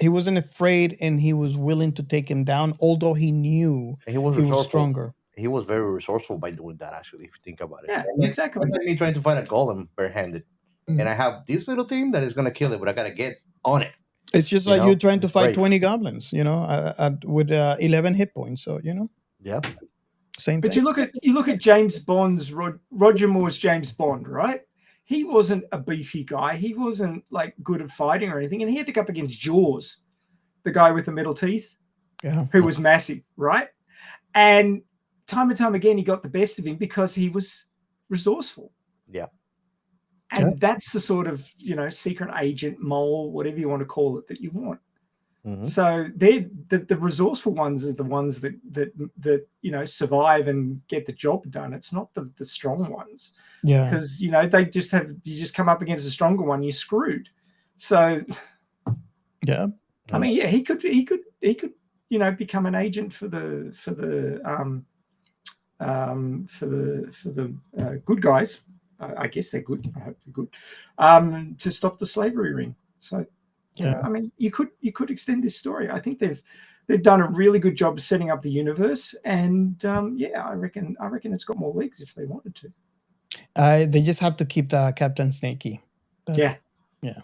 wasn't afraid, and he was willing to take him down, although he knew he was stronger. He was very resourceful by doing that, actually, if you think about it. Yeah, exactly. It's like me trying to find a golem barehanded, and I have this little thing that is going to kill it, but I got to get on it. It's just like you trying to fight 20 goblins, you know, with 11 hit points. So, you know. Yeah. Same but thing. you look at James Bond's Roger Moore's James Bond, right? He wasn't a beefy guy. He wasn't like good at fighting or anything, and he had to go up against Jaws, the guy with the middle teeth, who was massive, right? And time and time again, he got the best of him because he was resourceful. Yeah. And that's the sort of, you know, secret agent, mole, whatever you want to call it, that you want. So they're the resourceful ones are the ones that you know, survive and get the job done. It's not the strong ones. Yeah. Because, you know, you just come up against a stronger one, you're screwed. So yeah. I mean, yeah, he could, you know, become an agent for the good guys. I guess they're good. I hope they're good. To stop the slavery ring. So I mean, you could extend this story. I think they've done a really good job of setting up the universe, and I reckon it's got more legs if they wanted to. They just have to keep the Captain Snakey. Yeah. The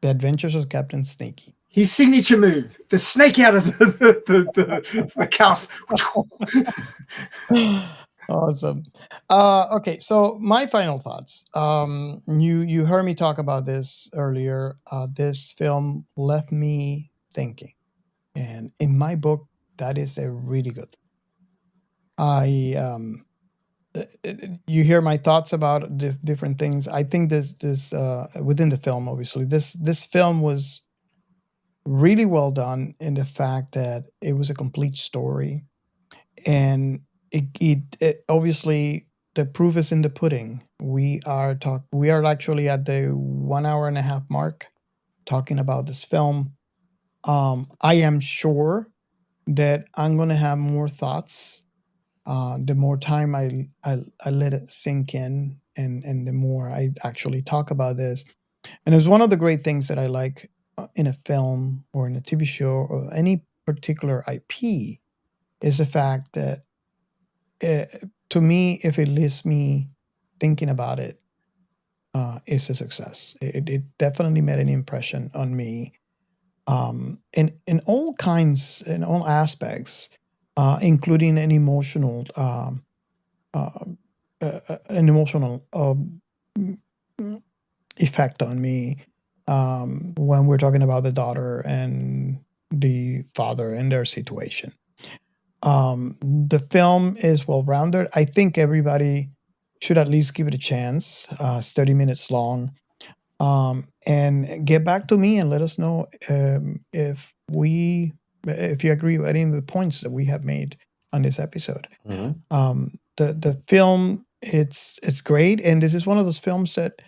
Adventures of Captain Snakey. His signature move, the snake out of the cuff. Awesome. Okay, so my final thoughts. You heard me talk about this earlier. This film left me thinking, and in my book, that is a really good thing. You hear my thoughts about different things. I think this within the film, obviously, this film was really well done in the fact that it was a complete story, and it obviously, the proof is in the pudding. We are actually at the 1 hour and a half mark talking about this film. I am sure that I'm going to have more thoughts the more time I let it sink in, and the more I actually talk about this. And it's one of the great things that I like in a film or in a TV show or any particular IP is the fact that to me, if it leaves me thinking about it, it's a success. It definitely made an impression on me in all kinds, in all aspects, including an emotional effect on me when we're talking about the daughter and the father and their situation. The film is well-rounded. I think everybody should at least give it a chance. 30 minutes long. And get back to me and let us know if you agree with any of the points that we have made on this episode. The film, it's great, and this is one of those films that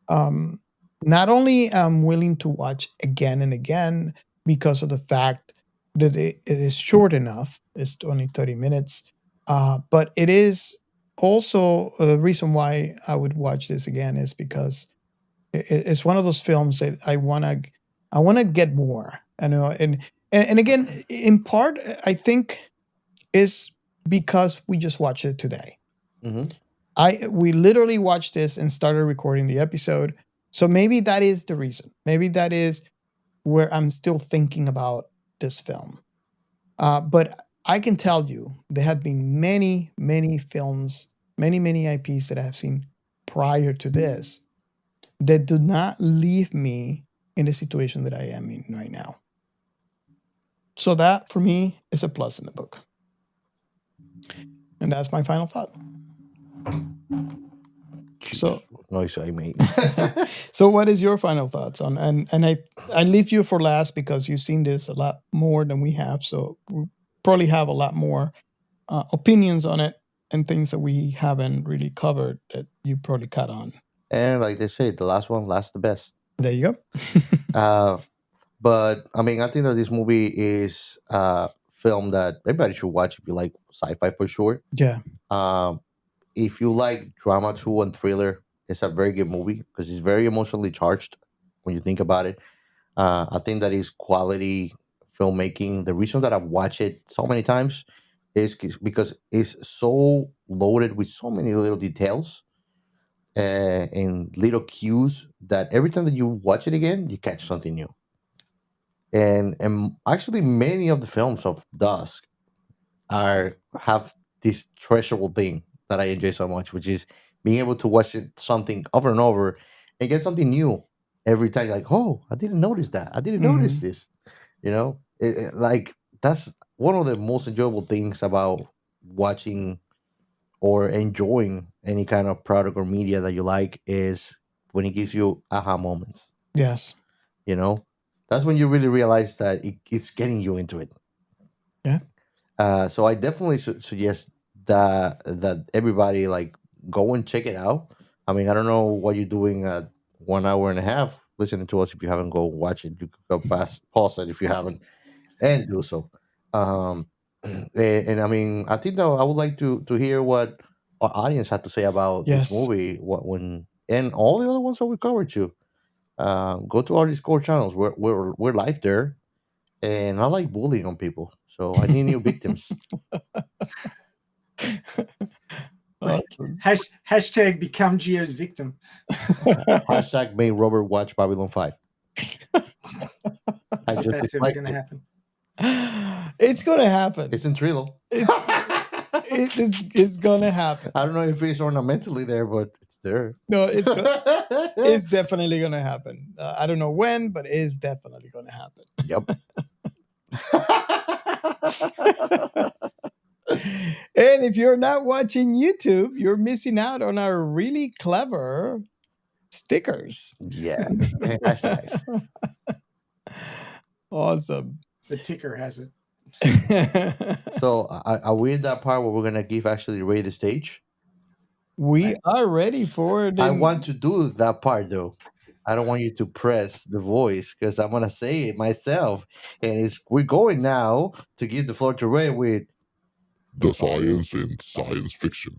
not only I'm willing to watch again and again because of the fact that it is short enough. It's only 30 minutes, but it is also the reason why I would watch this again is because it's one of those films that I wanna get more. I know, and And again, in part, I think is because we just watched it today. We literally watched this and started recording the episode. So maybe that is the reason. Maybe that is where I'm still thinking about this film. But I can tell you there have been many, many films, many IPs that I have seen prior to this that do not leave me in the situation that I am in right now. So that for me is a plus in the book. And that's my final thought. So noise I made. So what is your final thoughts on and I leave you for last because you've seen this a lot more than we have, so we probably have a lot more opinions on it and things that we haven't really covered that you probably cut on. And like they say, the last one lasts the best. There you go. But I mean, I think that this movie is a film that everybody should watch if you like sci-fi for sure. Yeah. If you like drama too and thriller, it's a very good movie because it's very emotionally charged when you think about it. I think that is quality filmmaking. The reason that I've watched it so many times is because it's so loaded with so many little details and little cues that every time that you watch it again, you catch something new. And actually, many of the films of Dusk have this treasurable thing that I enjoy so much, which is being able to watch something over and over and get something new every time. You're like, oh, I didn't notice that. I didn't notice this. You know, like that's one of the most enjoyable things about watching or enjoying any kind of product or media that you like is when it gives you aha moments. Yes. You know, that's when you really realize that it's getting you into it. Yeah. So I definitely suggest that everybody like go and check it out. I mean, I don't know what you're doing at 1 hour and a half listening to us. If you haven't, go watch it. You could go pause it if you haven't, and do so. And I mean, I think that I would like to hear what our audience had to say about this movie. And all the other ones that we covered too. Go to our Discord channels. We're live there, and I like bullying on people, so I need new victims. Hashtag become Gio's victim. Hashtag may Robert watch Babylon 5. If that's ever going to happen. It's going to happen. It's in Trilo. It's going to happen. I don't know if it's ornamentally there, but it's there. No, it's definitely going to happen. I don't know when, but it's definitely going to happen. Yep. And if you're not watching YouTube, you're missing out on our really clever stickers. Yeah. Hashtags. Awesome. The ticker has it. So are we in that part where we're going to give actually Ray the stage? We are ready for it. I want to do that part though. I don't want you to press the voice because I'm going to say it myself. And we're going now to give the floor to Ray with the science in science fiction.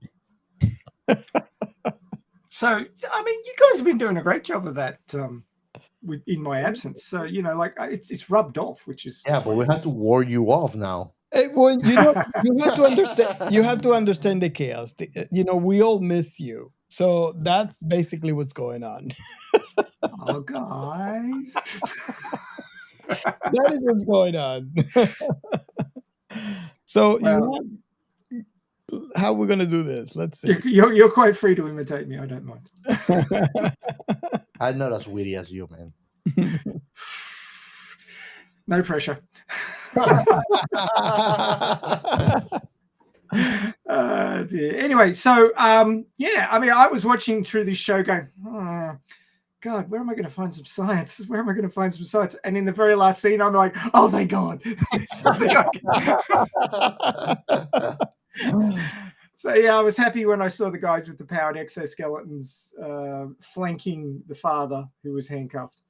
So, I mean, you guys have been doing a great job of that in my absence. So, you know, like it's rubbed off, which is but we have to warn you off now. Well, you have to understand. You have to understand the chaos. We all miss you, so that's basically what's going on. Oh, guys, that is what's going on. So, how we're gonna do this? Let's see. You're quite free to imitate me. I don't mind. I'm not as witty as you, man. No pressure. Dear. Anyway, so I mean, I was watching through this show going, God, where am I going to find some science? Where am I going to find some science? And in the very last scene, I'm like, oh, thank God. So yeah, I was happy when I saw the guys with the powered exoskeletons flanking the father who was handcuffed.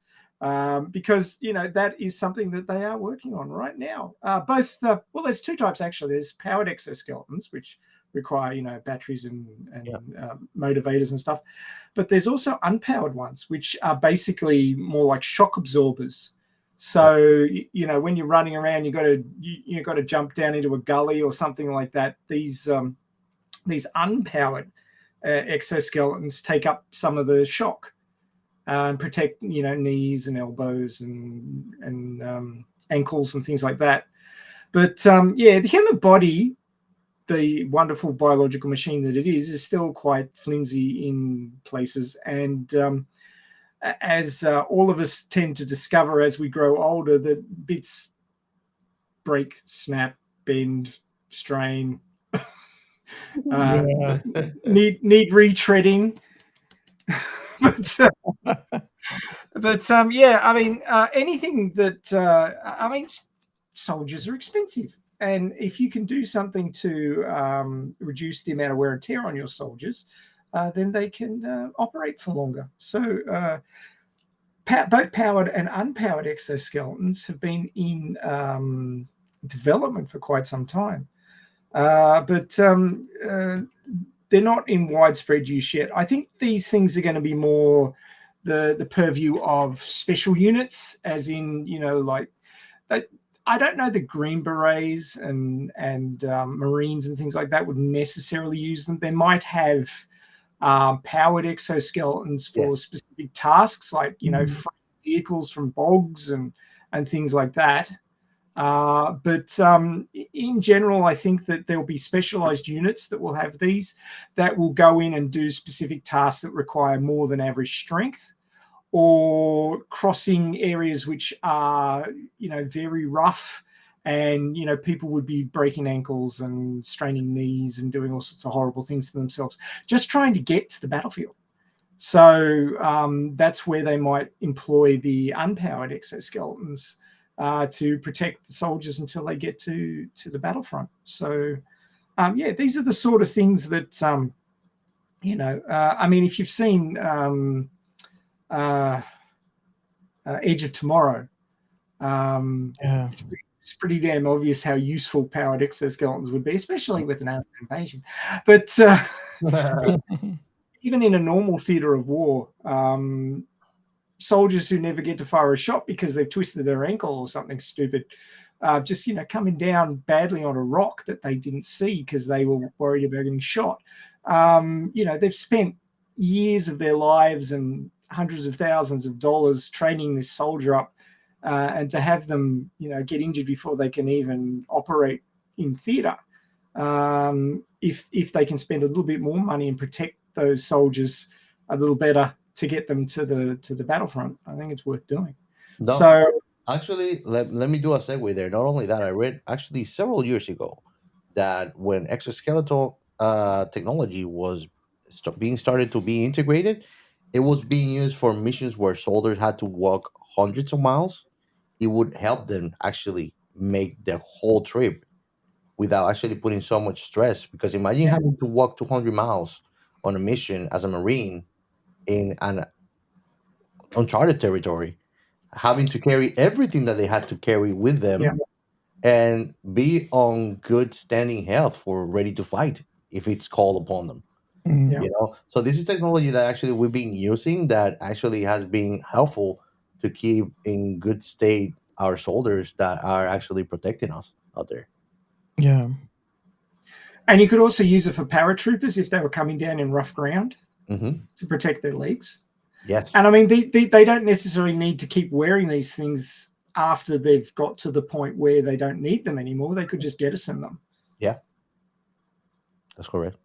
Because that is something that they are working on right now. There's two types actually. There's powered exoskeletons, which require batteries and motivators and stuff, but there's also unpowered ones, which are basically more like shock absorbers So when you're running around, you got to jump down into a gully or something like that. These unpowered exoskeletons take up some of the shock and protect knees and elbows and ankles and things like that. But the human body, the wonderful biological machine that it is still quite flimsy in places. And as all of us tend to discover as we grow older, that bits break, snap, bend, strain, need retreading. but I mean, anything that soldiers are expensive, and if you can do something to reduce the amount of wear and tear on your soldiers, then they can operate for longer. So both powered and unpowered exoskeletons have been in development for quite some time, but they're not in widespread use yet. I think these things are going to be more the purview of special units, as in like I don't know the Green Berets and Marines and things like that would necessarily use them. They might have powered exoskeletons for specific tasks, like vehicles from bogs and things like that. But in general, I think that there will be specialized units that will have these that will go in and do specific tasks that require more than average strength, or crossing areas which are very rough, and people would be breaking ankles and straining knees and doing all sorts of horrible things to themselves just trying to get to the battlefield. So that's where they might employ the unpowered exoskeletons to protect the soldiers until they get to the battlefront. So these are the sort of things that I mean, if you've seen Edge of Tomorrow, it's pretty damn obvious how useful powered exoskeletons would be, especially with an alien invasion. But even in a normal theater of war, soldiers who never get to fire a shot because they've twisted their ankle or something stupid, just coming down badly on a rock that they didn't see because they were worried about getting shot. They've spent years of their lives and hundreds of thousands of dollars training this soldier up, and to have them get injured before they can even operate in theater, if they can spend a little bit more money and protect those soldiers a little better to get them to the battlefront, I think it's worth doing. No, So actually, let me do a segue there. Not only that, I read actually several years ago that when exoskeletal technology was being started to be integrated, it was being used for missions where soldiers had to walk hundreds of miles. It would help them actually make the whole trip without actually putting so much stress. Because imagine having to walk 200 miles on a mission as a Marine in an uncharted territory, having to carry everything that they had to carry with them, and be on good standing health for ready to fight if it's called upon them. So this is technology that actually we've been using that actually has been helpful to keep in good state our soldiers that are actually protecting us out there. And you could also use it for paratroopers if they were coming down in rough ground to protect their legs. Yes. And I mean, they don't necessarily need to keep wearing these things after they've got to the point where they don't need them anymore. They could just jettison them. Yeah, that's correct.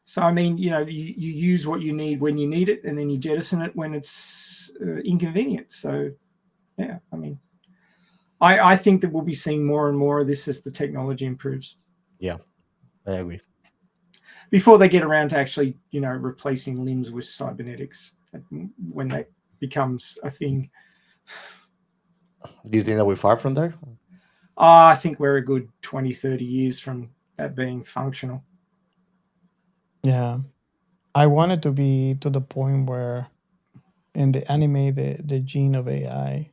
So, I mean, you use what you need when you need it, and then you jettison it when it's inconvenient. So, yeah, I mean, I think that we'll be seeing more and more of this as the technology improves. Yeah, I agree. Before they get around to actually, replacing limbs with cybernetics, when that becomes a thing. Do you think that we're far from there? I think we're a good 20, 30 years from that being functional. Yeah. I want it to be to the point where in the anime, the gene of AI,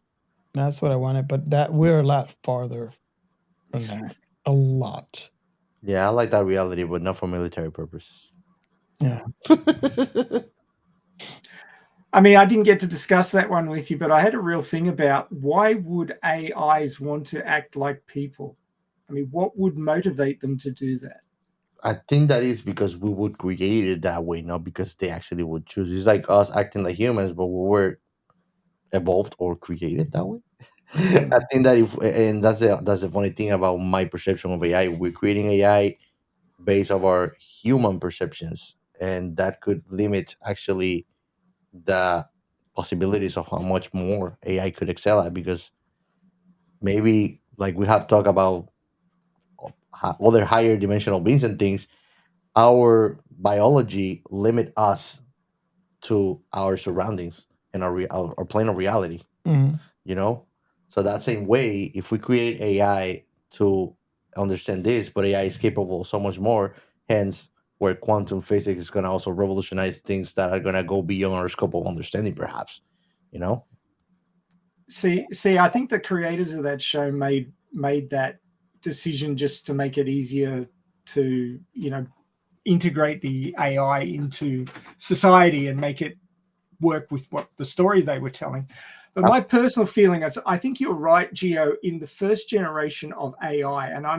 that's what I wanted, but that we're a lot farther from that. A lot. Yeah, I like that reality, but not for military purposes. Yeah. I mean, I didn't get to discuss that one with you, but I had a real thing about why would AIs want to act like people? I mean, what would motivate them to do that? I think that is because we would create it that way, not because they actually would choose. It's like us acting like humans, but we were evolved or created that way. I think that and that's the funny thing about my perception of AI. We're creating AI based of our human perceptions, and that could limit actually the possibilities of how much more AI could excel at. Because maybe, like we have talked about other higher dimensional beings and things, our biology limit us to our surroundings and our plane of reality. Mhm. You know, so that same way, if we create AI to understand this, but AI is capable of so much more, hence where quantum physics is going to also revolutionize things that are going to go beyond our scope of understanding, perhaps. You know, See, I think the creators of that show made that decision just to make it easier to, integrate the AI into society and make it work with what the stories they were telling. But my personal feeling is, I think you're right, Gio, in the first generation of AI. And I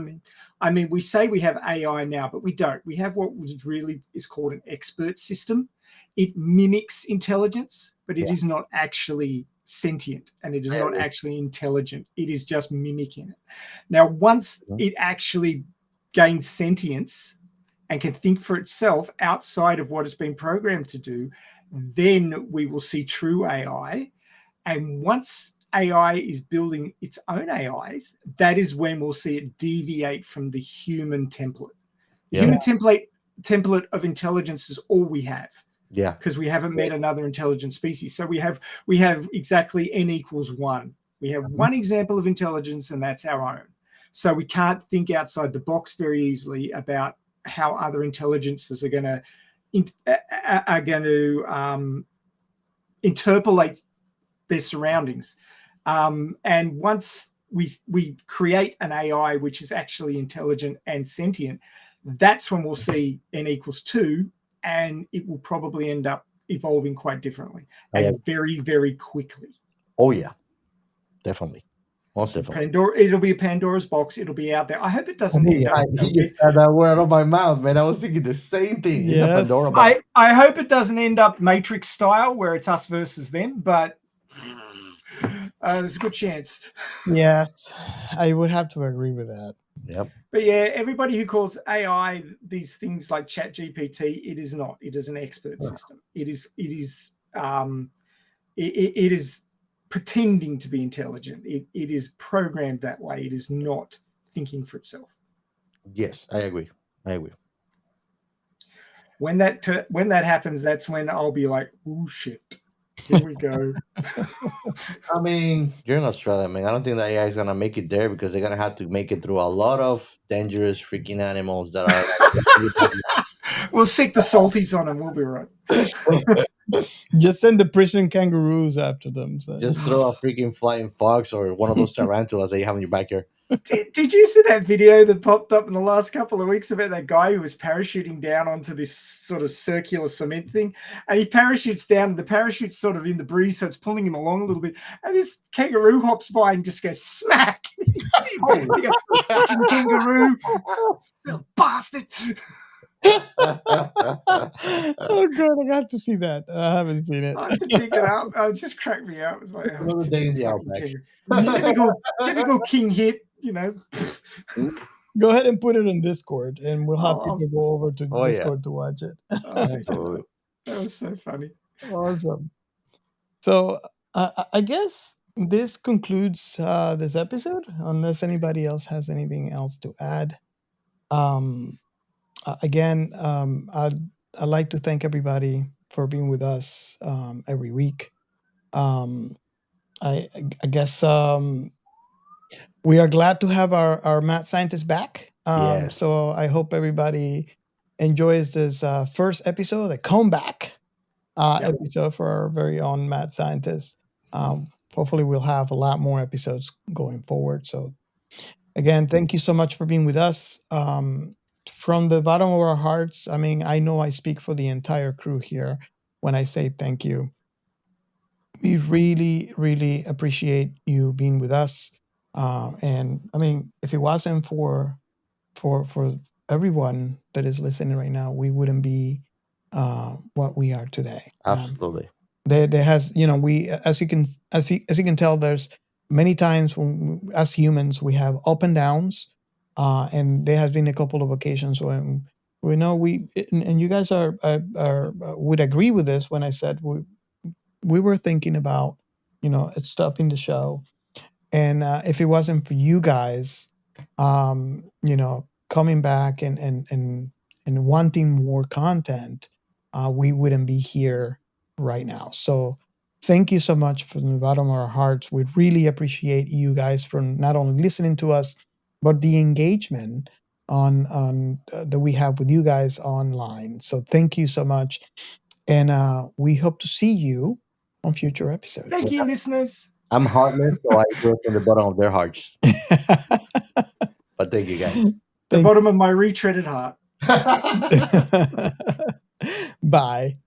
mean, we say we have AI now, but we don't. We have what really is called an expert system. It mimics intelligence, but it is not actually sentient, and it is not actually intelligent. It is just mimicking it. Now, once it actually gains sentience and can think for itself outside of what it's been programmed to do, then we will see true AI. And once AI is building its own AIs, that is when we'll see it deviate from the human template. The human template of intelligence is all we have. Yeah. Because we haven't met another intelligent species. So we have exactly n equals 1. We have one example of intelligence, and that's our own. So we can't think outside the box very easily about how other intelligences are going to interpolate their surroundings. And once we create an AI which is actually intelligent and sentient, that's when we'll see n equals 2, and it will probably end up evolving quite differently and very, very quickly. Oh yeah, definitely. Most definitely. It'll be a Pandora's box. It'll be out there. I hope it doesn't end up. You had that word out of my mouth, man. I was thinking the same thing. Yes. It's a Pandora box. I hope it doesn't end up Matrix style where it's us versus them, but there's a good chance. Yes, I would have to agree with that. Yep. But yeah, everybody who calls AI these things like ChatGPT, it is not. It is an expert system. It is pretending to be intelligent. It is programmed that way. It is not thinking for itself. Yes, I agree. When that happens, that's when I'll be like, "Oh shit, here we go." I mean, you're in Australia, man. I don't think that AI is gonna make it there because they're gonna have to make it through a lot of dangerous freaking animals that are. We'll sick the salties on them. We'll be right. Just send the prison kangaroos after them. So. Just throw a freaking flying fox or one of those tarantulas that you have in your backyard. Did you see that video that popped up in the last couple of weeks about that guy who was parachuting down onto this sort of circular cement thing? And he parachutes down, and the parachute's sort of in the breeze, so it's pulling him along a little bit. And this kangaroo hops by and just goes smack. He goes, fucking kangaroo, little bastard. Oh god, I have to see that. I haven't seen it. I have to pick it up. It just cracked me up. It was like, Another day in the outback. Typical king hit, Go ahead and put it in Discord, and we'll have people go over to Discord to watch it. That was so funny. Awesome. So I guess this concludes this episode, unless anybody else has anything else to add. Again, I'd like to thank everybody for being with us every week. I guess we are glad to have our mad scientist back. Yes. So I hope everybody enjoys this first episode, a comeback episode for our very own mad scientist. Hopefully we'll have a lot more episodes going forward. So again, thank you so much for being with us. From the bottom of our hearts, I mean, I know I speak for the entire crew here when I say thank you. We really, really appreciate you being with us. And I mean, if it wasn't for everyone that is listening right now, we wouldn't be what we are today. Absolutely. There has, we, as you can tell, there's many times when, as humans, we have up and downs, and there has been a couple of occasions when we know and you guys are would agree with this when I said we were thinking about stopping the show, and if it wasn't for you guys, coming back and wanting more content, we wouldn't be here right now. So thank you so much from the bottom of our hearts. We really appreciate you guys for not only listening to us, but the engagement on that we have with you guys online. So thank you so much, and we hope to see you on future episodes. Thank you, listeners. I'm heartless, so I do it from the bottom of their hearts. But thank you, guys. The bottom of my retreaded heart. Bye.